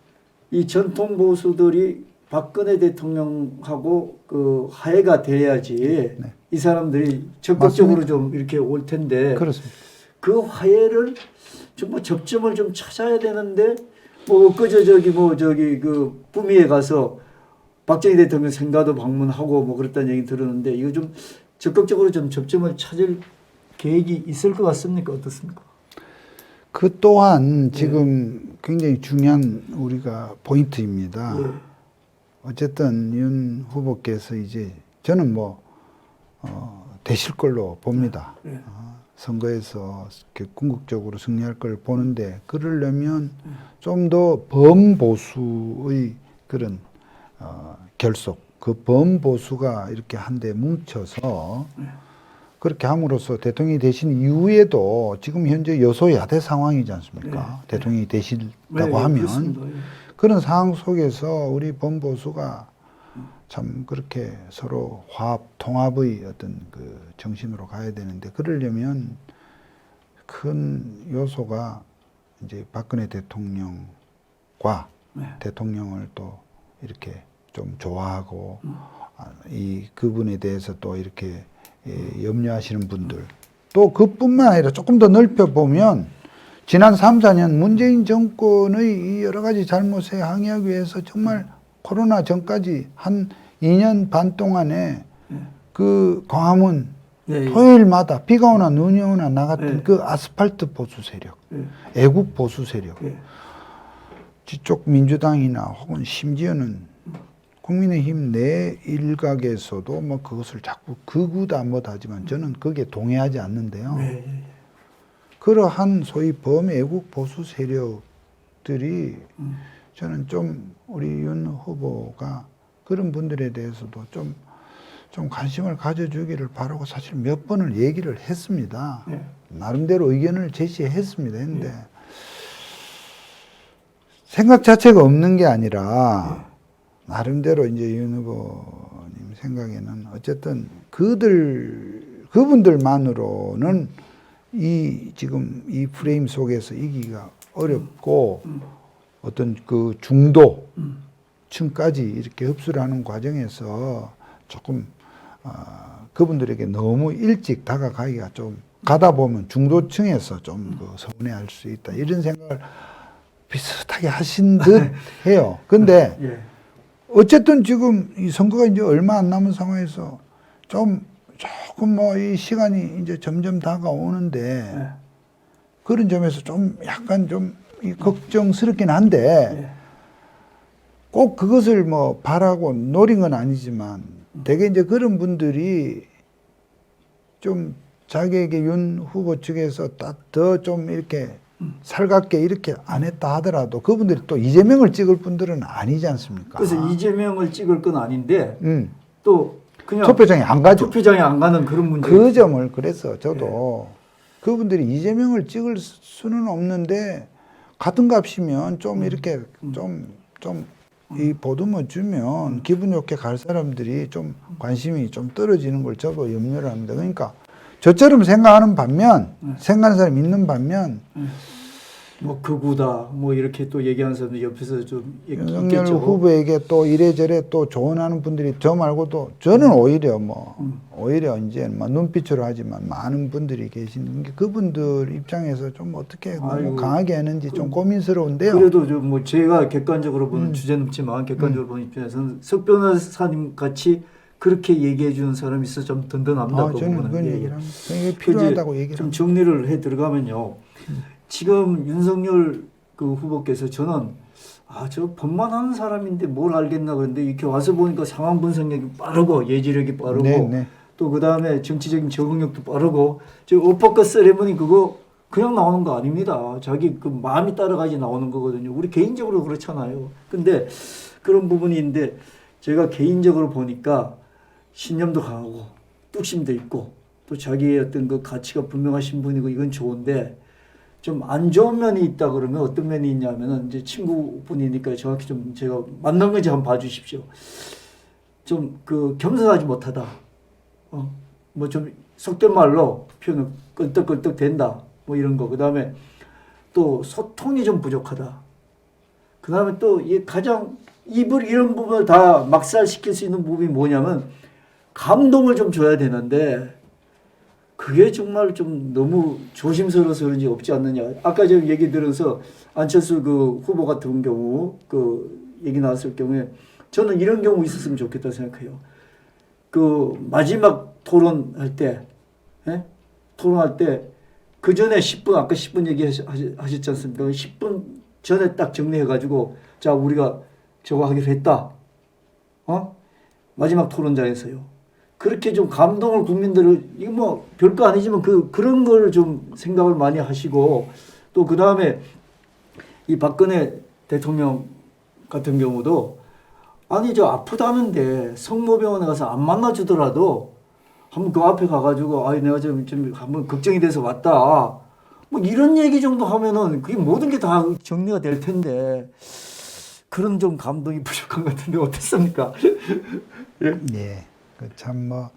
이 전통 보수들이 박근혜 대통령하고 그 화해가 돼야지 이 사람들이 적극적으로 맞습니다. 좀 이렇게 올 텐데 그렇습니다. 그 화해를 좀 뭐 접점을 좀 찾아야 되는데 뭐 그저 저기 그 부미에 가서 박정희 대통령 생가도 방문하고 뭐 그랬다는 얘기 들었는데 이거 좀 적극적으로 좀 접점을 찾을 계획이 있을 것 같습니까? 어떻습니까? 그 또한 지금 굉장히 중요한 우리가 포인트입니다. 예. 어쨌든 윤 후보께서 이제 저는 뭐 되실 걸로 봅니다. 예. 선거에서 이렇게 궁극적으로 승리할 걸 보는데 그러려면 좀 더 범보수의 그런 결속, 그 범보수가 이렇게 한데 뭉쳐서 그렇게 함으로써 대통령이 되신 이후에도 지금 현재 여소야대 상황이지 않습니까? 대통령이 되신다고 하면 그렇습니다. 예. 그런 상황 속에서 우리 범보수가 참 그렇게 서로 화합, 통합의 어떤 그 정신으로 가야 되는데 그러려면 큰 요소가 이제 박근혜 대통령과 대통령을 또 이렇게 좀 좋아하고 이 그분에 대해서 또 이렇게 염려하시는 분들 또 그뿐만 아니라 조금 더 넓혀 보면 지난 3, 4년 문재인 정권의 이 여러 가지 잘못에 항의하기 위해서 정말 코로나 전까지 한 2년 반 동안에 그 광화문 토요일마다 비가 오나 눈이 오나 나갔던 그 아스팔트 보수 세력, 애국 보수 세력, 지쪽 민주당이나 혹은 심지어는 국민의힘 내 일각에서도 뭐 그것을 자꾸 극우다 뭐다 하지만 저는 거기에 동의하지 않는데요. 그러한 소위 범애국 보수 세력들이 저는 좀 우리 윤 후보가 그런 분들에 대해서도 좀 관심을 가져주기를 바라고 사실 몇 번을 얘기를 했습니다. 나름대로 의견을 제시했습니다. 했는데 생각 자체가 없는 게 아니라 나름대로 이제 윤 후보님 생각에는 어쨌든 그분들만으로는 지금 이 프레임 속에서 이기기가 어렵고 어떤 그 중도층까지 이렇게 흡수를 하는 과정에서 조금 그분들에게 너무 일찍 다가가기가 좀 가다 보면 중도층에서 좀 서운해할 수 있다 이런 생각을 비슷하게 하신 듯 해요. 근데 어쨌든 지금 이 선거가 이제 얼마 안 남은 상황에서 조금 뭐 이 시간이 이제 점점 다가오는데 그런 점에서 좀 약간 좀 걱정스럽긴 한데 꼭 그것을 뭐 바라고 노린 건 아니지만 되게 이제 그런 분들이 좀 자기에게 윤 후보 측에서 더 좀 이렇게 살갑게 이렇게 안 했다 하더라도 그분들이 또 이재명을 찍을 분들은 아니지 않습니까? 그래서 이재명을 찍을 건 아닌데 또 그냥 투표장에 안 가죠. 투표장에 안 가는 그런 문제. 그 점을 그래서 저도 그분들이 이재명을 찍을 수는 없는데 같은 값이면 좀 이렇게 좀 이 보듬어 주면 기분 좋게 갈 사람들이 좀 관심이 좀 떨어지는 걸 저도 염려를 합니다. 그러니까 저처럼 생각하는 반면 생각하는 사람이 있는 반면 뭐 극우다 뭐 이렇게 또 얘기하는 사람들 옆에서 좀 윤석열 있겠죠. 후보에게 또 이래저래 또 조언하는 분들이 저 말고도 저는 오히려 오히려 이제 뭐 눈빛으로 하지만 많은 분들이 계시는 게 그분들 입장에서 좀 어떻게 너무 아이고, 강하게 하는지 좀 고민스러운데요. 그래도 좀 뭐 제가 객관적으로 보는 주제는 없지만 객관적으로 보는 입장에서는 석 변호사님 같이 그렇게 얘기해 주는 사람이 있어 좀 든든합니다. 그 저는 부분은. 그런 예, 얘기를 예. 합니다. 이게 그 필요하다고 이제 얘기를 좀 합니다. 정리를 해 들어가면요. 지금 윤석열 그 후보께서 저는 저 법만 하는 사람인데 뭘 알겠나 그런데 이렇게 와서 보니까 상황 분석력이 빠르고 예지력이 빠르고 네. 또 그다음에 정치적인 적응력도 빠르고 저 어퍼컷 세레머니 그거 그냥 나오는 거 아닙니다. 자기 그 마음이 따라가지 나오는 거거든요. 우리 개인적으로 그렇잖아요. 근데 그런 부분인데 제가 개인적으로 보니까 신념도 강하고 뚝심도 있고 또 자기의 어떤 그 가치가 분명하신 분이고 이건 좋은데 좀 안 좋은 면이 있다 그러면 어떤 면이 있냐면은 이제 친구분이니까 정확히 좀 제가 맞는 건지 한번 봐주십시오. 좀 그 겸손하지 못하다. 뭐 좀 속된 말로 표현을 껄떡껄떡 된다. 뭐 이런 거. 그 다음에 또 소통이 좀 부족하다. 그 다음에 또 이 가장 이런 부분을 다 막살시킬 수 있는 부분이 뭐냐면 감동을 좀 줘야 되는데 그게 정말 좀 너무 조심스러워서 그런지 없지 않느냐. 아까 제가 얘기 들어서 안철수 그 후보 같은 경우 그 얘기 나왔을 경우에 저는 이런 경우 있었으면 좋겠다 생각해요. 그 마지막 토론할 때, 토론할 때 그 전에 10분 아까 10분 얘기하셨지 않습니까? 10분 전에 딱 정리해가지고 자 우리가 저거 하기로 했다. 마지막 토론장에서요. 그렇게 좀 감동을 국민들을 이거 뭐 별거 아니지만 그런 걸 좀 생각을 많이 하시고 또 그 다음에 이 박근혜 대통령 같은 경우도 아니 저 아프다는데 성모병원에 가서 안 만나주더라도 한번 그 앞에 가가지고 내가 좀 한번 걱정이 돼서 왔다 뭐 이런 얘기 정도 하면은 그게 모든 게 다 정리가 될 텐데 그런 좀 감동이 부족한 것 같은데 어땠습니까? 예. 참 뭐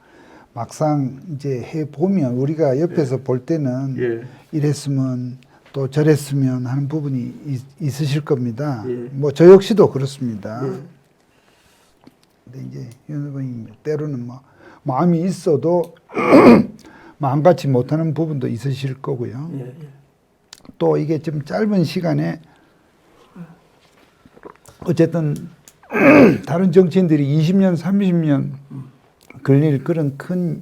막상 이제 해 보면 우리가 옆에서 볼 때는 이랬으면 또 저랬으면 하는 부분이 있으실 겁니다. 뭐 저 역시도 그렇습니다. 근데 이제 윤 후보님 때로는 뭐 마음이 있어도 마음같이 못하는 부분도 있으실 거고요. 또 이게 좀 짧은 시간에 어쨌든 다른 정치인들이 20년, 30년 걸릴 그런 큰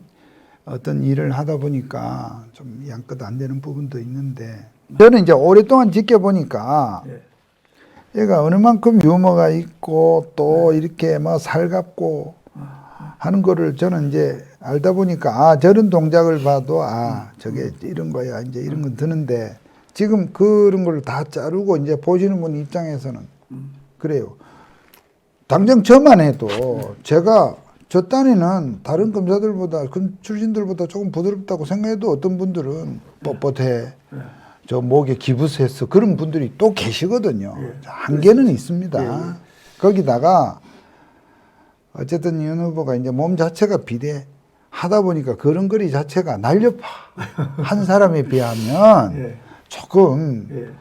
어떤 일을 하다 보니까 좀 양껏 안 되는 부분도 있는데 저는 이제 오랫동안 지켜보니까 얘가 어느 만큼 유머가 있고 또 이렇게 뭐 살갑고 하는 거를 저는 이제 알다 보니까 저런 동작을 봐도 저게 이런 거야 이제 이런 건 드는데 지금 그런 걸 다 자르고 이제 보시는 분 입장에서는 그래요. 당장 저만 해도 제가 저 딴에는 다른 검사들보다 출신들보다 조금 부드럽다고 생각해도 어떤 분들은 뻣뻣해 저 목에 기부스했어 그런 분들이 또 계시거든요. 한계는 있습니다. 거기다가 어쨌든 윤 후보가 이제 몸 자체가 비대하다 보니까 걸음걸이 자체가 날렵한 사람에 비하면 조금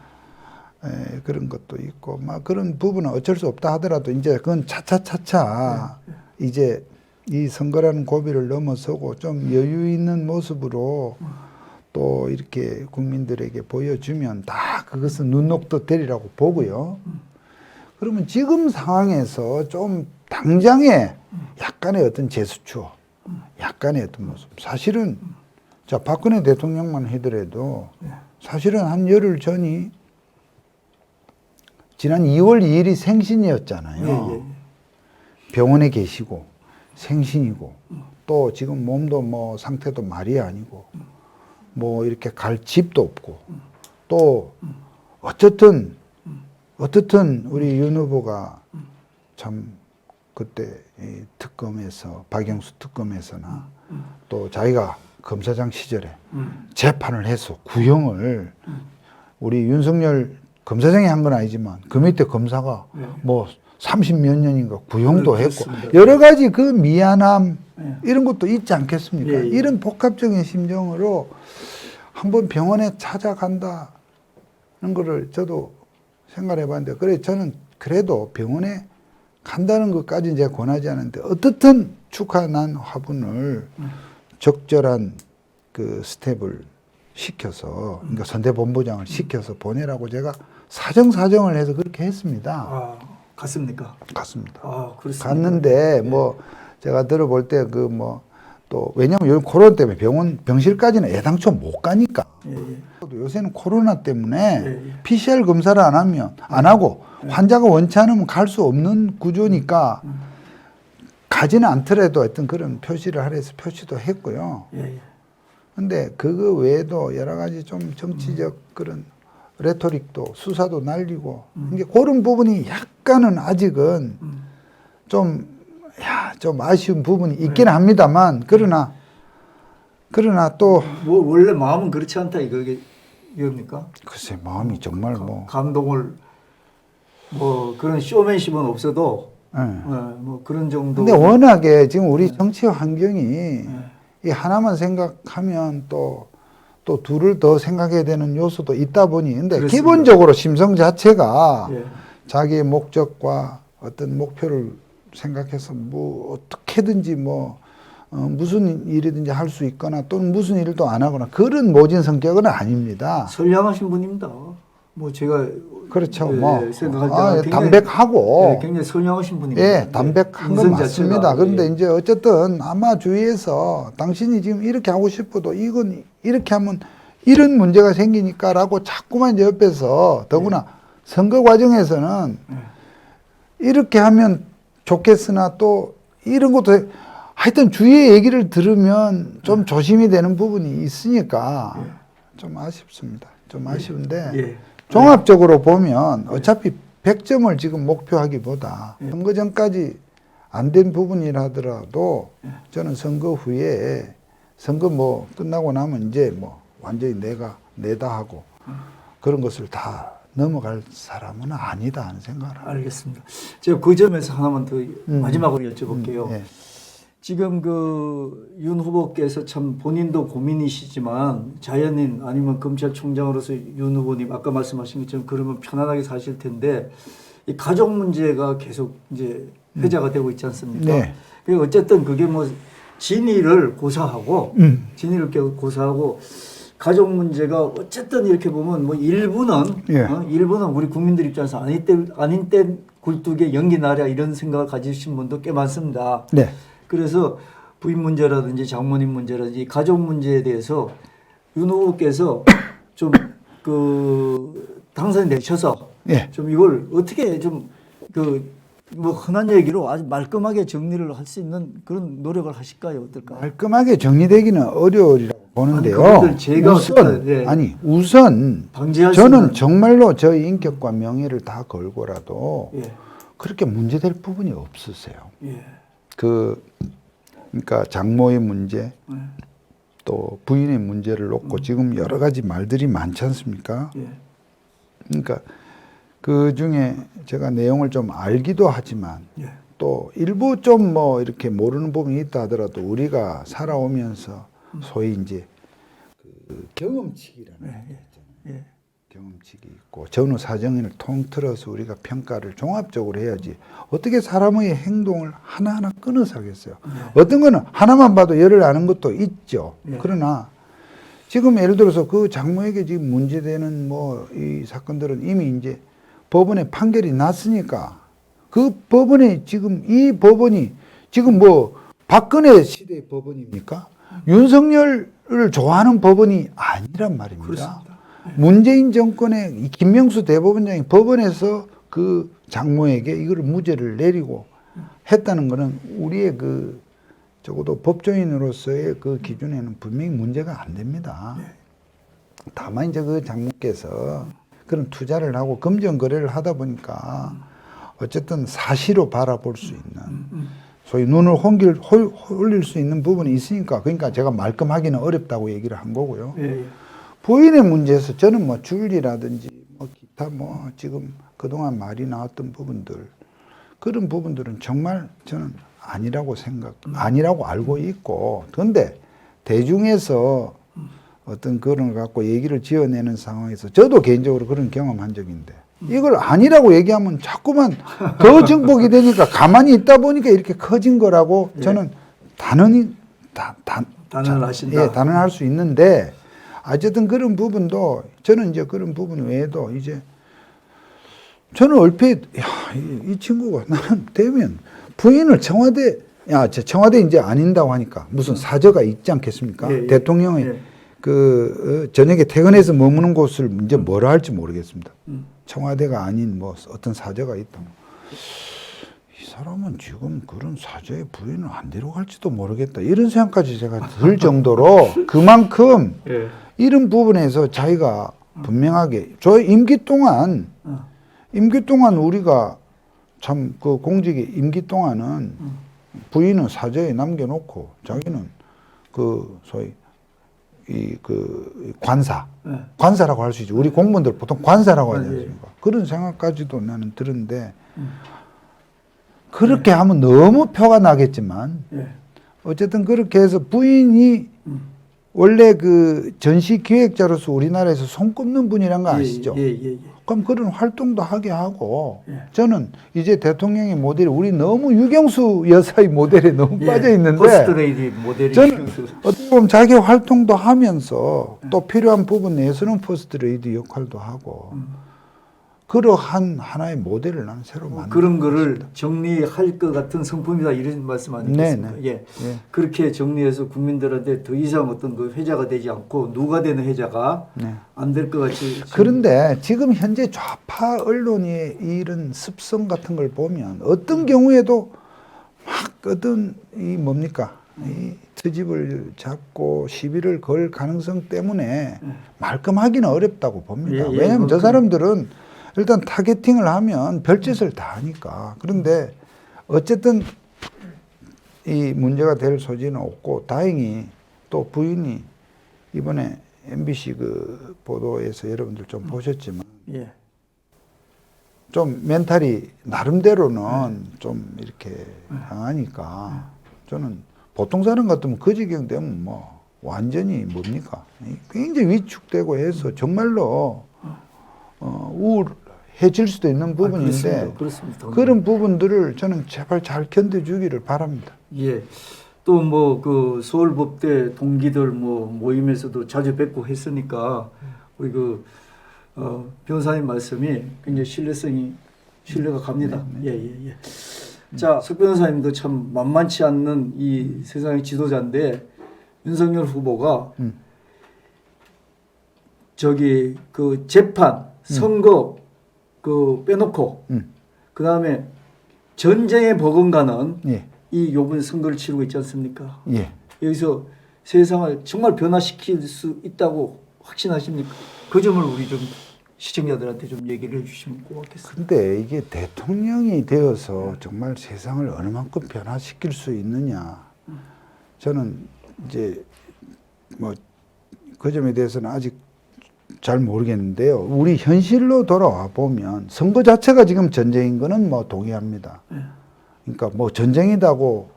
그런 것도 있고 막 그런 부분은 어쩔 수 없다 하더라도 이제 그건 차차차차 이제 이 선거라는 고비를 넘어서고 좀 여유 있는 모습으로 또 이렇게 국민들에게 보여주면 다 그것은 눈녹듯 되리라고 보고요. 그러면 지금 상황에서 좀 당장의 약간의 어떤 제스처, 약간의 어떤 모습. 사실은 자 박근혜 대통령만 하더라도 사실은 한 열흘 전이 지난 2월 2일이 생신이었잖아요. 병원에 계시고 생신이고 또 지금 몸도 뭐 상태도 말이 아니고 뭐 이렇게 갈 집도 없고 또 어쨌든 우리 윤 후보가 참 그때 이 특검에서 박영수 특검에서나 또 자기가 검사장 시절에 재판을 해서 구형을 우리 윤석열 검사장이 한 건 아니지만 그 밑에 검사가 뭐 30몇 년인가 구형도 했고 여러 가지 그 미안함 이런 것도 있지 않겠습니까? 이런 복합적인 심정으로 한번 병원에 찾아간다는 거를 저도 생각해 봤는데, 그래, 저는 그래도 병원에 간다는 것까지는 제가 권하지 않는데, 어떻든 축하난 화분을 적절한 그 스텝을 시켜서, 그러니까 선대본부장을 시켜서 보내라고 제가 사정을 해서 그렇게 했습니다. 아, 갔습니까? 갔습니다. 아, 그렇습니다. 갔는데 뭐 제가 들어볼 때 그 뭐 또 왜냐면 요즘 코로나 때문에 병실까지는 애당초 못 가니까. 예, 예. 요새는 코로나 때문에 예, 예. PCR 검사를 안 하고 환자가 원치 않으면 갈 수 없는 구조니까 가지는 않더라도 하여튼 그런 표시를 하래서 표시도 했고요. 예, 예. 근데 그거 외에도 여러 가지 좀 정치적 그런 레토릭도 수사도 날리고 이게 그런 부분이 약간은 아직은 좀 아쉬운 부분이 있긴 합니다만 그러나 또 뭐 원래 마음은 그렇지 않다 이겁니까? 글쎄 마음이 정말 뭐 감동을 뭐 그런 쇼맨십은 없어도 예. 뭐 그런 정도. 근데 워낙에 지금 우리 정치 환경이 이 하나만 생각하면 또 둘을 더 생각해야 되는 요소도 있다 보니 근데 그렇습니다. 기본적으로 심성 자체가 예. 자기의 목적과 어떤 목표를 생각해서 뭐 어떻게든지 뭐 무슨 일이든지 할 수 있거나 또는 무슨 일도 안 하거나 그런 모진 성격은 아닙니다. 선량하신 분입니다. 뭐 제가 그렇죠. 예, 뭐 생각할 때는 담백하고 예, 굉장히 선량하신 분입니다. 예, 담백한 건 인성 맞습니다. 자체가, 그런데 예. 이제 어쨌든 아마 주위에서 당신이 지금 이렇게 하고 싶어도 이건 이렇게 하면 이런 문제가 생기니까라고 자꾸만 이제 옆에서 더구나 선거 과정에서는 이렇게 하면 좋겠으나 또 이런 것도 하여튼 주위의 얘기를 들으면 좀 조심이 되는 부분이 있으니까 좀 아쉽습니다. 좀 아쉬운데 예. 종합적으로 보면 어차피 100점을 지금 목표하기보다 선거 전까지 안 된 부분이라 하더라도 저는 선거 후에 선거 뭐 끝나고 나면 이제 뭐 완전히 내다 하고 그런 것을 다 넘어갈 사람은 아니다 하는 생각을 합니다. 알겠습니다. 제가 그 점에서 하나만 더 마지막으로 여쭤볼게요. 예. 지금 그 윤 후보께서 참 본인도 고민이시지만 자연인 아니면 검찰총장으로서 윤 후보님 아까 말씀하신 것처럼 그러면 편안하게 사실 텐데 이 가족 문제가 계속 이제 회자가 되고 있지 않습니까? 네. 그 어쨌든 그게 뭐 진위를 고사하고 진위를 고사하고 가족 문제가 어쨌든 이렇게 보면 뭐 일부는 예. 일부는 우리 국민들 입장에서 아닌 때 굴뚝에 연기 나랴 이런 생각을 가지신 분도 꽤 많습니다. 네. 그래서 부인 문제라든지 장모님 문제라든지 가족 문제에 대해서 윤 후보께서 좀 그 당선이 되셔서 예. 좀 이걸 어떻게 좀 그 뭐 흔한 얘기로 아주 말끔하게 정리를 할 수 있는 그런 노력을 하실까요? 어떨까요? 깔끔하게 정리되기는 어려우리라고 보는데요. 그분들 제가 우선, 예. 우선 방지할 수 저는 있는 정말로 저희 인격과 명예를 다 걸고라도 예. 그렇게 문제될 부분이 없으세요. 예. 그러니까 장모의 문제, 예. 또 부인의 문제를 놓고 지금 여러 가지 말들이 많지 않습니까? 예. 그러니까 그 중에 제가 내용을 좀 알기도 하지만 예. 또 일부 좀 뭐 이렇게 모르는 부분이 있다 하더라도 우리가 살아오면서 소위 이제 그 경험치기라는 게 있잖아요. 예. 경험치기 있고 전후 사정을 통틀어서 우리가 평가를 종합적으로 해야지 어떻게 사람의 행동을 하나하나 끊어서 하겠어요. 어떤 거는 하나만 봐도 열을 아는 것도 있죠. 예. 그러나 지금 예를 들어서 그 장모에게 지금 문제되는 뭐 이 사건들은 이미 이제 법원에 판결이 났으니까 그 법원에 지금 이 법원이 지금 뭐 박근혜 시대의 법원입니까? 윤석열을 좋아하는 법원이 아니란 말입니다. 그렇습니다. 문재인 정권의 이 김명수 대법원장이 법원에서 그 장모에게 이걸 무죄를 내리고 했다는 것은 우리의 그 적어도 법조인으로서의 그 기준에는 분명히 문제가 안 됩니다. 다만 이제 그 장모께서 그런 투자를 하고 금전 거래를 하다 보니까 어쨌든 사시로 바라볼 수 있는 소위 눈을 홀릴 수 있는 부분이 있으니까 그러니까 제가 말끔하기는 어렵다고 얘기를 한 거고요. 예. 부인의 문제에서 저는 뭐 줄리라든지 뭐 기타 뭐 지금 그동안 말이 나왔던 부분들 그런 부분들은 정말 저는 아니라고 알고 있고 그런데 대중에서 어떤 그런 걸 갖고 얘기를 지어내는 상황에서 저도 개인적으로 그런 경험한 적인데 이걸 아니라고 얘기하면 자꾸만 더 증폭이 되니까 가만히 있다 보니까 이렇게 커진 거라고 저는 단언히 단언하신다. 예, 단언할 수 있는데 어쨌든 그런 부분도 저는 이제 그런 부분 외에도 이제 저는 얼핏 이 친구가 나는 되면 부인을 청와대 청와대 이제 아닌다고 하니까 무슨 사저가 있지 않겠습니까? 예, 예. 대통령의 예. 그 저녁에 퇴근해서 머무는 곳을 이제 뭐라 할지 모르겠습니다. 청와대가 아닌 뭐 어떤 사저가 있다. 이 사람은 지금 그런 사저의 부인을 안 데려갈지도 모르겠다. 이런 생각까지 제가 들 정도로 그만큼 예. 이런 부분에서 자기가 분명하게 저 임기 동안 우리가 참 그 공직의 임기 동안은 부인은 사저에 남겨놓고 자기는 그 소위 이 그 관사라고 할 수 있죠. 우리 공무원들 보통 관사라고 하지 않습니까? 그런 생각까지도 나는 들었는데 그렇게 하면 너무 표가 나겠지만 어쨌든 그렇게 해서 부인이 원래 그 전시 기획자로서 우리나라에서 손꼽는 분이란 거 아시죠? 그럼 그런 활동도 하게 하고 저는 이제 대통령의 모델이 우리 너무 유경수 여사의 모델에 너무 빠져 있는데 퍼스트레이디 모델이 저는 어떻게 보면 자기 활동도 하면서 또 필요한 부분 내에서는 퍼스트레이디 역할도 하고 그러한 하나의 모델을 나는 새로 만든 그런 거를 정리할 것 같은 성품이다 이런 말씀 아니겠습니까? 네. 예. 그렇게 정리해서 국민들한테 더 이상 어떤 그 회자가 되지 않고 누가 되는 회자가 안 될 것 같이. 그런데 지금 현재 좌파 언론의 이런 습성 같은 걸 보면 어떤 경우에도 막 어떤 이 뭡니까? 이 트집을 잡고 시비를 걸 가능성 때문에 말끔하기는 어렵다고 봅니다. 왜냐하면 저 사람들은 일단 타겟팅을 하면 별짓을 다 하니까. 그런데 어쨌든 이 문제가 될 소지는 없고 다행히 또 부인이 이번에 MBC 그 보도에서 여러분들 좀 보셨지만 좀 멘탈이 나름대로는 좀 이렇게 강하니까 저는 보통 사람 같으면 그 지경 되면 뭐 완전히 뭡니까? 굉장히 위축되고 해서 정말로 우울해질 수도 있는 부분인데 그렇습니다. 그런 부분들을 저는 제발 잘 견뎌주기를 바랍니다. 예. 또 뭐 그 서울법대 동기들 뭐 모임에서도 자주 뵙고 했으니까 우리 그 변호사님 말씀이 굉장히 신뢰가 갑니다. 예. 자, 석 변호사님도 참 만만치 않는 이 세상의 지도자인데 윤석열 후보가 저기 그 재판 선거 그 빼놓고 그 다음에 전쟁에 버금가는 이 요번 선거를 치르고 있지 않습니까? 여기서 세상을 정말 변화시킬 수 있다고 확신하십니까? 그 점을 우리 좀 시청자들한테 좀 얘기를 해주시면 고맙겠습니다. 근데 이게 대통령이 되어서 정말 세상을 어느 만큼 변화시킬 수 있느냐? 저는 이제 뭐 그 점에 대해서는 아직 잘 모르겠는데요. 우리 현실로 돌아와 보면 선거 자체가 지금 전쟁인 거는 뭐 동의합니다. 그러니까 뭐 전쟁이라고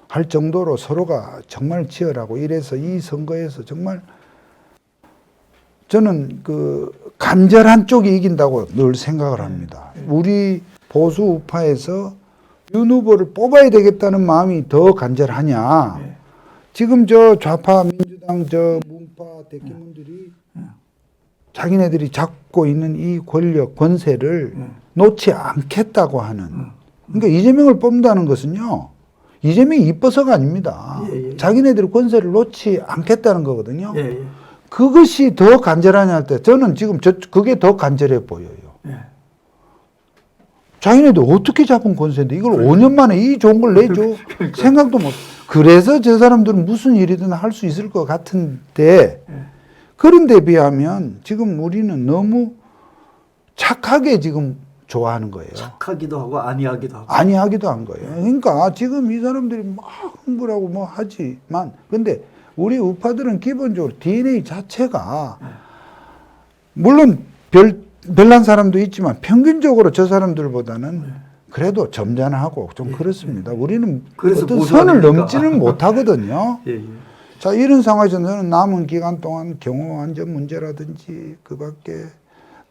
할 정도로 서로가 정말 치열하고 이래서 이 선거에서 정말 저는 그 간절한 쪽이 이긴다고 늘 생각을 합니다. 우리 보수 우파에서 윤 후보를 뽑아야 되겠다는 마음이 더 간절하냐. 지금 저 좌파 민주당 저 문파 대기문들이 자기네들이 잡고 있는 이 권력, 권세를 놓지 않겠다고 하는. 그러니까 이재명을 뽑는다는 것은요, 이재명이 이뻐서가 아닙니다. 자기네들이 권세를 놓지 않겠다는 거거든요. 그것이 더 간절하냐 할 때, 저는 지금 그게 더 간절해 보여요. 자기네들 어떻게 잡은 권세인데 이걸 5년 만에 이 좋은 걸 내줘? 생각도 못. 그래서 저 사람들은 무슨 일이든 할 수 있을 것 같은데, 그런 데 비하면 지금 우리는 너무 착하게 지금 좋아하는 거예요. 착하기도 하고 아니하기도 하고. 아니하기도 한 거예요. 그러니까 지금 이 사람들이 막 흥분하고 뭐 하지만, 근데 우리 우파들은 기본적으로 DNA 자체가 물론 별난 사람도 있지만 평균적으로 저 사람들보다는 그래도 점잖하고 좀 그렇습니다. 우리는 그래서 어떤 보수가 선을 됩니까? 넘지는 못하거든요. 자, 이런 상황에서 저는 남은 기간 동안 경호 안전 문제라든지 그 밖에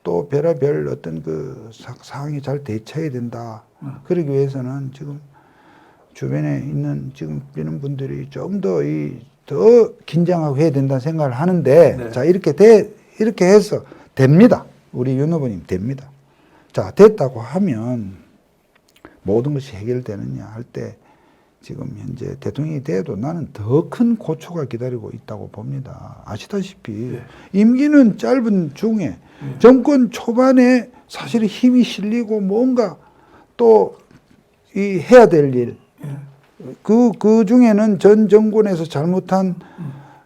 또 별의별 어떤 그 상황이 잘 대처해야 된다. 그러기 위해서는 지금 주변에 있는 지금 이런 분들이 좀 더 더 긴장하고 해야 된다는 생각을 하는데 네. 자, 이렇게 해서 됩니다. 우리 윤 후보님 됩니다. 자, 됐다고 하면 모든 것이 해결되느냐 할 때 지금 현재 대통령이 돼도 나는 더 큰 고초가 기다리고 있다고 봅니다. 아시다시피 네. 임기는 짧은 중에 정권 초반에 사실 힘이 실리고 뭔가 또 이 해야 될 일, 그 중에는 전 정권에서 잘못한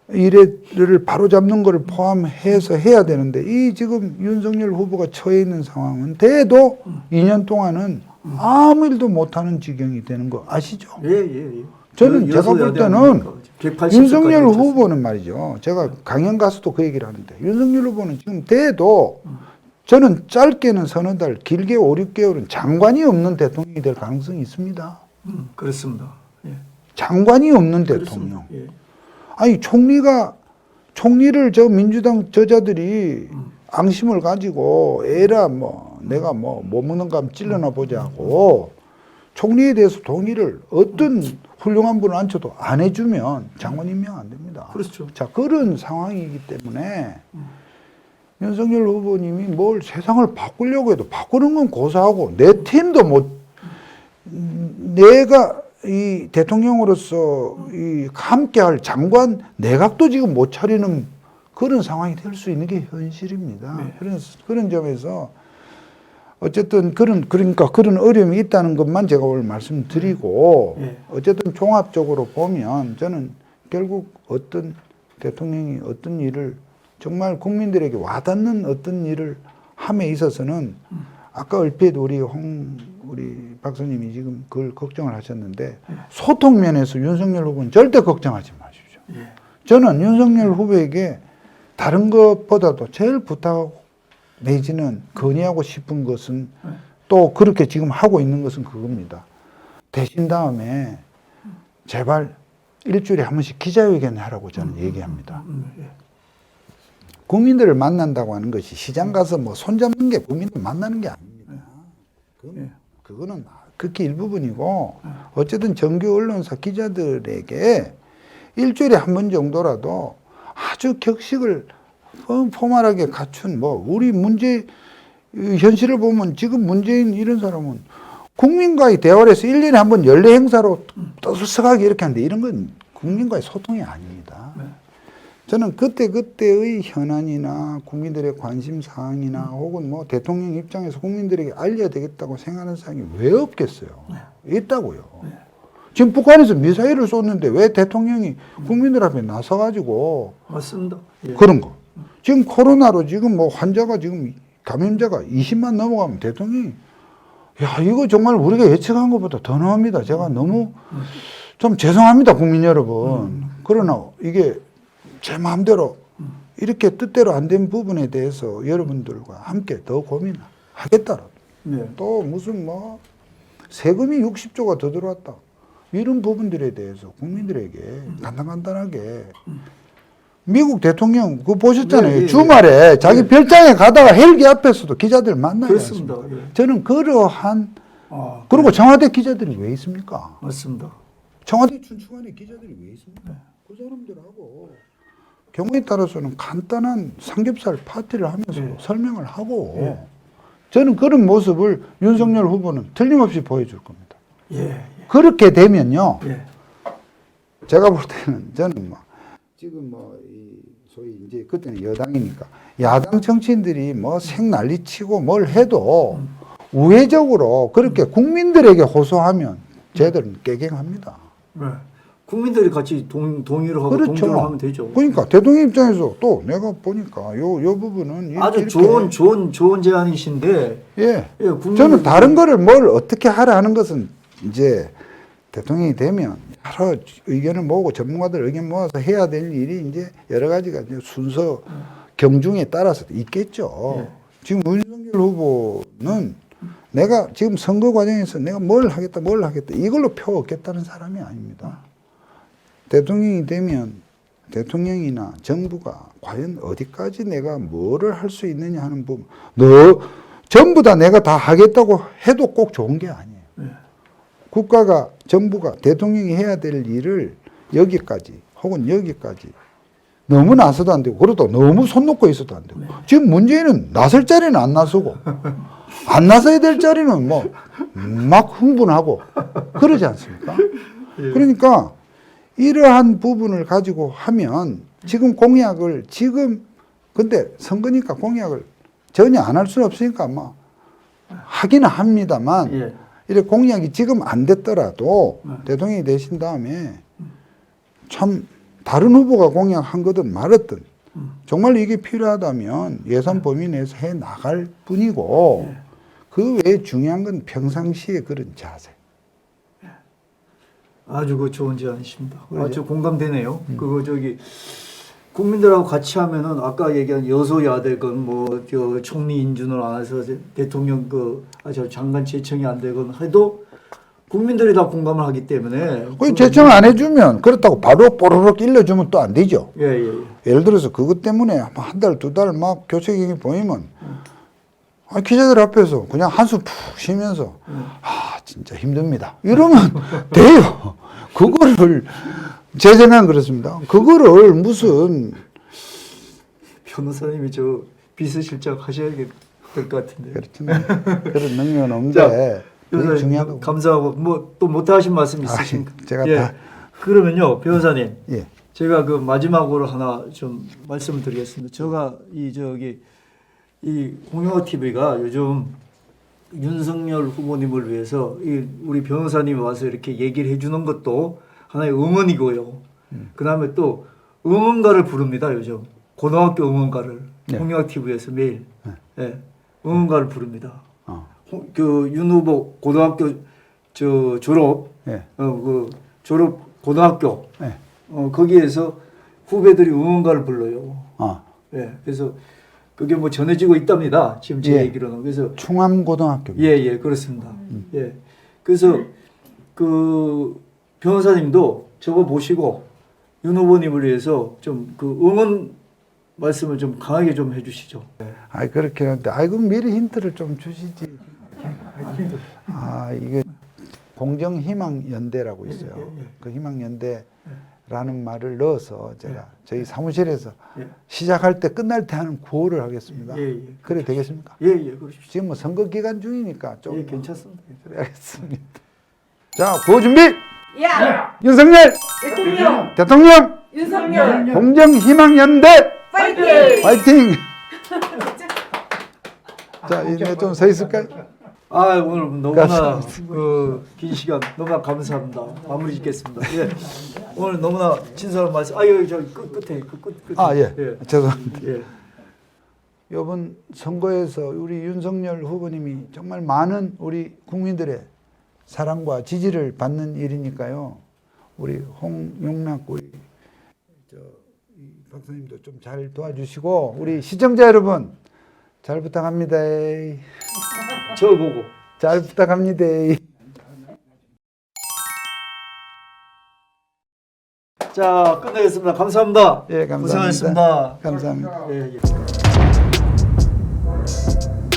일을 바로잡는 것을 포함해서 해야 되는데 이 지금 윤석열 후보가 처해 있는 상황은 돼도 2년 동안은 아무 일도 못하는 지경이 되는 거 아시죠? 예. 저는 제가 볼 때는 180 윤석열 까지 후보는 말이죠. 제가 강연 가서도 그 얘기를 하는데 윤석열 후보는 지금 돼도 저는 짧게는 서너 달, 길게 5, 6개월은 장관이 없는 대통령이 될 가능성이 있습니다. 그렇습니다. 예. 장관이 없는 그렇습니다. 대통령. 예. 아니 총리를 저 민주당 저자들이 앙심을 가지고 에라 뭐 내가 뭐 먹는 거 한번 찔러나 보자고 총리에 대해서 동의를 어떤 훌륭한 분을 앉혀도 안 해주면 장관 임명 안 됩니다. 그렇죠. 자, 그런 상황이기 때문에 윤석열 후보님이 뭘 세상을 바꾸려고 해도 바꾸는 건 고사하고 내 팀도 못 내가 이 대통령으로서 이 함께할 장관 내각도 지금 못 차리는 그런 상황이 될 수 있는 게 현실입니다. 네. 그런 점에서 어쨌든 그러니까 그런 어려움이 있다는 것만 제가 오늘 말씀드리고 네. 어쨌든 종합적으로 보면 저는 결국 어떤 대통령이 어떤 일을 정말 국민들에게 와닿는 어떤 일을 함에 있어서는 아까 얼핏 우리 박사님이 지금 그걸 걱정을 하셨는데 소통 면에서 윤석열 후보는 절대 걱정하지 마십시오. 예. 저는 윤석열 후보에게 다른 것보다도 제일 부탁하고 내지는 건의하고 싶은 것은 또 그렇게 지금 하고 있는 것은 그겁니다. 되신 다음에 제발 일주일에 한 번씩 기자회견 하라고 저는 얘기합니다. 예. 국민들을 만난다고 하는 것이 시장 가서 뭐 손잡는 게 국민을 만나는 게 아닙니다. 그거는 극히 일부분이고 어쨌든 정규 언론사 기자들에게 일주일에 한 번 정도라도 아주 격식을 포멀하게 갖춘 우리 현실을 보면 지금 문재인 이런 사람은 국민과의 대화를 해서 1년에 한 번 연례 행사로 떠들썩하게 이렇게 하는데 이런 건 국민과의 소통이 아닙니다. 저는 그때의 현안이나 국민들의 관심 사항이나 혹은 대통령 입장에서 국민들에게 알려야 되겠다고 생각하는 사항이 왜 없겠어요? 있다고요. 지금 북한에서 미사일을 쏘는데 왜 대통령이 국민들 앞에 나서가지고 맞습니다. 예. 그런 거. 지금 코로나로 지금 환자가 지금 감염자가 20만 넘어가면 대통령이 야, 이거 정말 우리가 예측한 것보다 더 나옵니다. 제가 너무 좀 죄송합니다, 국민 여러분. 그러나 이게 제 마음대로 이렇게 뜻대로 안 된 부분에 대해서 여러분들과 함께 더 고민하겠다. 네. 또 무슨 세금이 60조가 더 들어왔다. 이런 부분들에 대해서 국민들에게 간단하게 미국 대통령 그거 보셨잖아요. 예. 주말에 자기 별장에 가다가 헬기 앞에서도 기자들 만나요. 그렇습니다. 예. 저는 그러한 그리고 청와대 기자들이 왜 있습니까? 맞습니다. 청와대 춘추관에 기자들이 왜 있습니까? 그 사람들하고 경우에 따라서는 간단한 삼겹살 파티를 하면서 설명을 하고 저는 그런 모습을 윤석열 후보는 틀림없이 보여줄 겁니다. 예. 그렇게 되면요. 예. 제가 볼 때는 저는 지금 소위 이제 그때는 여당이니까 야당 정치인들이 생난리 치고 뭘 해도 우회적으로 그렇게 국민들에게 호소하면 쟤들은 깨갱합니다. 네. 국민들이 같이 동의를 하고 그렇죠. 동조를 하면 되죠. 그러니까 대통령 입장에서 또 내가 보니까 요 부분은 아주 좋은 제안이신데 예. 국민들- 저는 다른 거를 뭘 어떻게 하라 하는 것은 이제 대통령이 되면 여러 의견을 모으고 전문가들 의견 모아서 해야 될 일이 이제 여러 가지가 이제 순서 경중에 따라서 있겠죠. 지금 윤석열 후보는 내가 지금 선거 과정에서 내가 뭘 하겠다 이걸로 표 얻겠다는 사람이 아닙니다. 대통령이 되면 대통령이나 정부가 과연 어디까지 내가 뭐를 할 수 있느냐 하는 부분, 너 전부 다 내가 다 하겠다고 해도 꼭 좋은 게 아니에요. 국가가, 정부가, 대통령이 해야 될 일을 여기까지 혹은 여기까지 너무 나서도 안 되고, 그래도 너무 손 놓고 있어도 안 되고. 지금 문재인은 나설 자리는 안 나서고, 안 나서야 될 자리는 뭐 막 흥분하고 그러지 않습니까? 그러니까 이러한 부분을 가지고 하면 지금 공약을 근데 선거니까 공약을 전혀 안 할 수는 없으니까 뭐 하기는 합니다만 이렇게 공약이 지금 안 됐더라도 대통령이 되신 다음에 참 다른 후보가 공약한 거든 말았든 정말 이게 필요하다면 예산 범위 내에서 해 나갈 뿐이고 그 외에 중요한 건 평상시에 그런 자세. 아주 그 좋은 제안이십니다. 아주 공감되네요. 그거 국민들하고 같이 하면은 아까 얘기한 여소야대건 뭐 총리 인준을 안 해서 대통령 장관 제청이 안 되건 해도 국민들이 다 공감을 하기 때문에 그 제청 안 해주면 그렇다고 바로 뽀로록 일러주면 또 안 되죠. 예를 들어서 그것 때문에 한 달, 두 달 막 교체 경기 보이면 기자들 앞에서 그냥 한숨 푹 쉬면서 진짜 힘듭니다. 이러면 돼요. 그거를 제 생각은 그렇습니다. 그거를 무슨 변호사님이 저 비서실장 하셔야 될 것 같은데. 그렇지만 그런 능력은 없는데 그게 중요하고. 감사하고 뭐 또 못하신 말씀 있으십니까? 제가 다. 그러면요, 변호사님. 예. 제가 그 마지막으로 하나 좀 말씀을 드리겠습니다. 제가 이 공영화 TV가 요즘 윤석열 후보님을 위해서 우리 변호사님이 와서 이렇게 얘기를 해주는 것도 하나의 응원이고요. 그 다음에 또 응원가를 부릅니다, 요즘. 고등학교 응원가를. 공영화 TV에서 매일. 응원가를 부릅니다. 그 윤 후보 고등학교 졸업, 졸업 고등학교, 거기에서 후배들이 응원가를 불러요. 그래서 그게 뭐 전해지고 있답니다. 지금 제 얘기로는. 그래서 충암고등학교. 그렇습니다. 그래서 그 변호사님도 저거 보시고 윤 후보님을 위해서 좀 그 응원 말씀을 좀 강하게 좀 해주시죠. 그렇게 하는데, 그럼 미리 힌트를 좀 주시지. 이게 공정희망연대라고 있어요. 그 희망연대라는 말을 넣어서 제가 저희 사무실에서 시작할 때 끝날 때 하는 구호를 하겠습니다. 그래 되겠습니까? 그러십시오. 지금 뭐 선거 기간 중이니까 좀 괜찮습니다. 그래 하겠습니다. 자, 구호 준비. 윤석열 대통령 윤석열 공정희망연대 파이팅! 파이팅. 자, 이제 좀 서 있을까요? 오늘 너무나 긴 시간 너무나 감사합니다. 마무리 짓겠습니다. 오늘 너무나 친절한 말씀. 여기 저 끝에 끝에. 죄송합니다. 이번 선거에서 우리 윤석열 후보님이 정말 많은 우리 국민들의 사랑과 지지를 받는 일이니까요. 우리 홍용락 우리 박사님도 좀 잘 도와주시고 우리 시청자 여러분 잘 부탁합니다. 저 보고 잘 부탁합니다. 자, 끝내겠습니다. 감사합니다. 감사합니다. 고생하셨습니다. 감사합니다.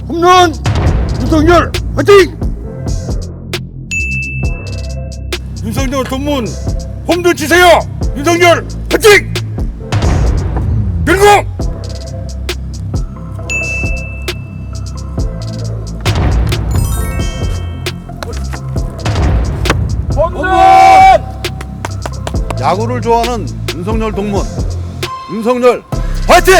홈런 윤석열 화이팅! 윤석열 동문 홈런 치세요. 윤석열 화이팅! 그리고 야구를 좋아하는 윤석열 동문 윤석열 화이팅!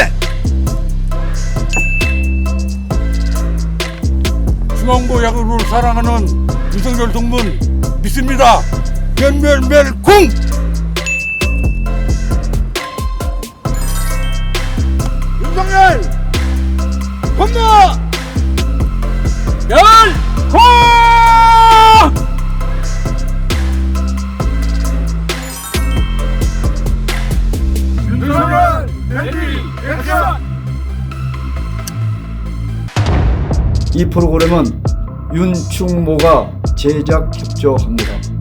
중앙고 야구를 사랑하는 윤석열 동문 믿습니다. 멸멸멸쿵! 윤석열 홈런! 멸콩! 윤석열 랜디 액션! 이 프로그램은 윤충모가 제작 협조합니다.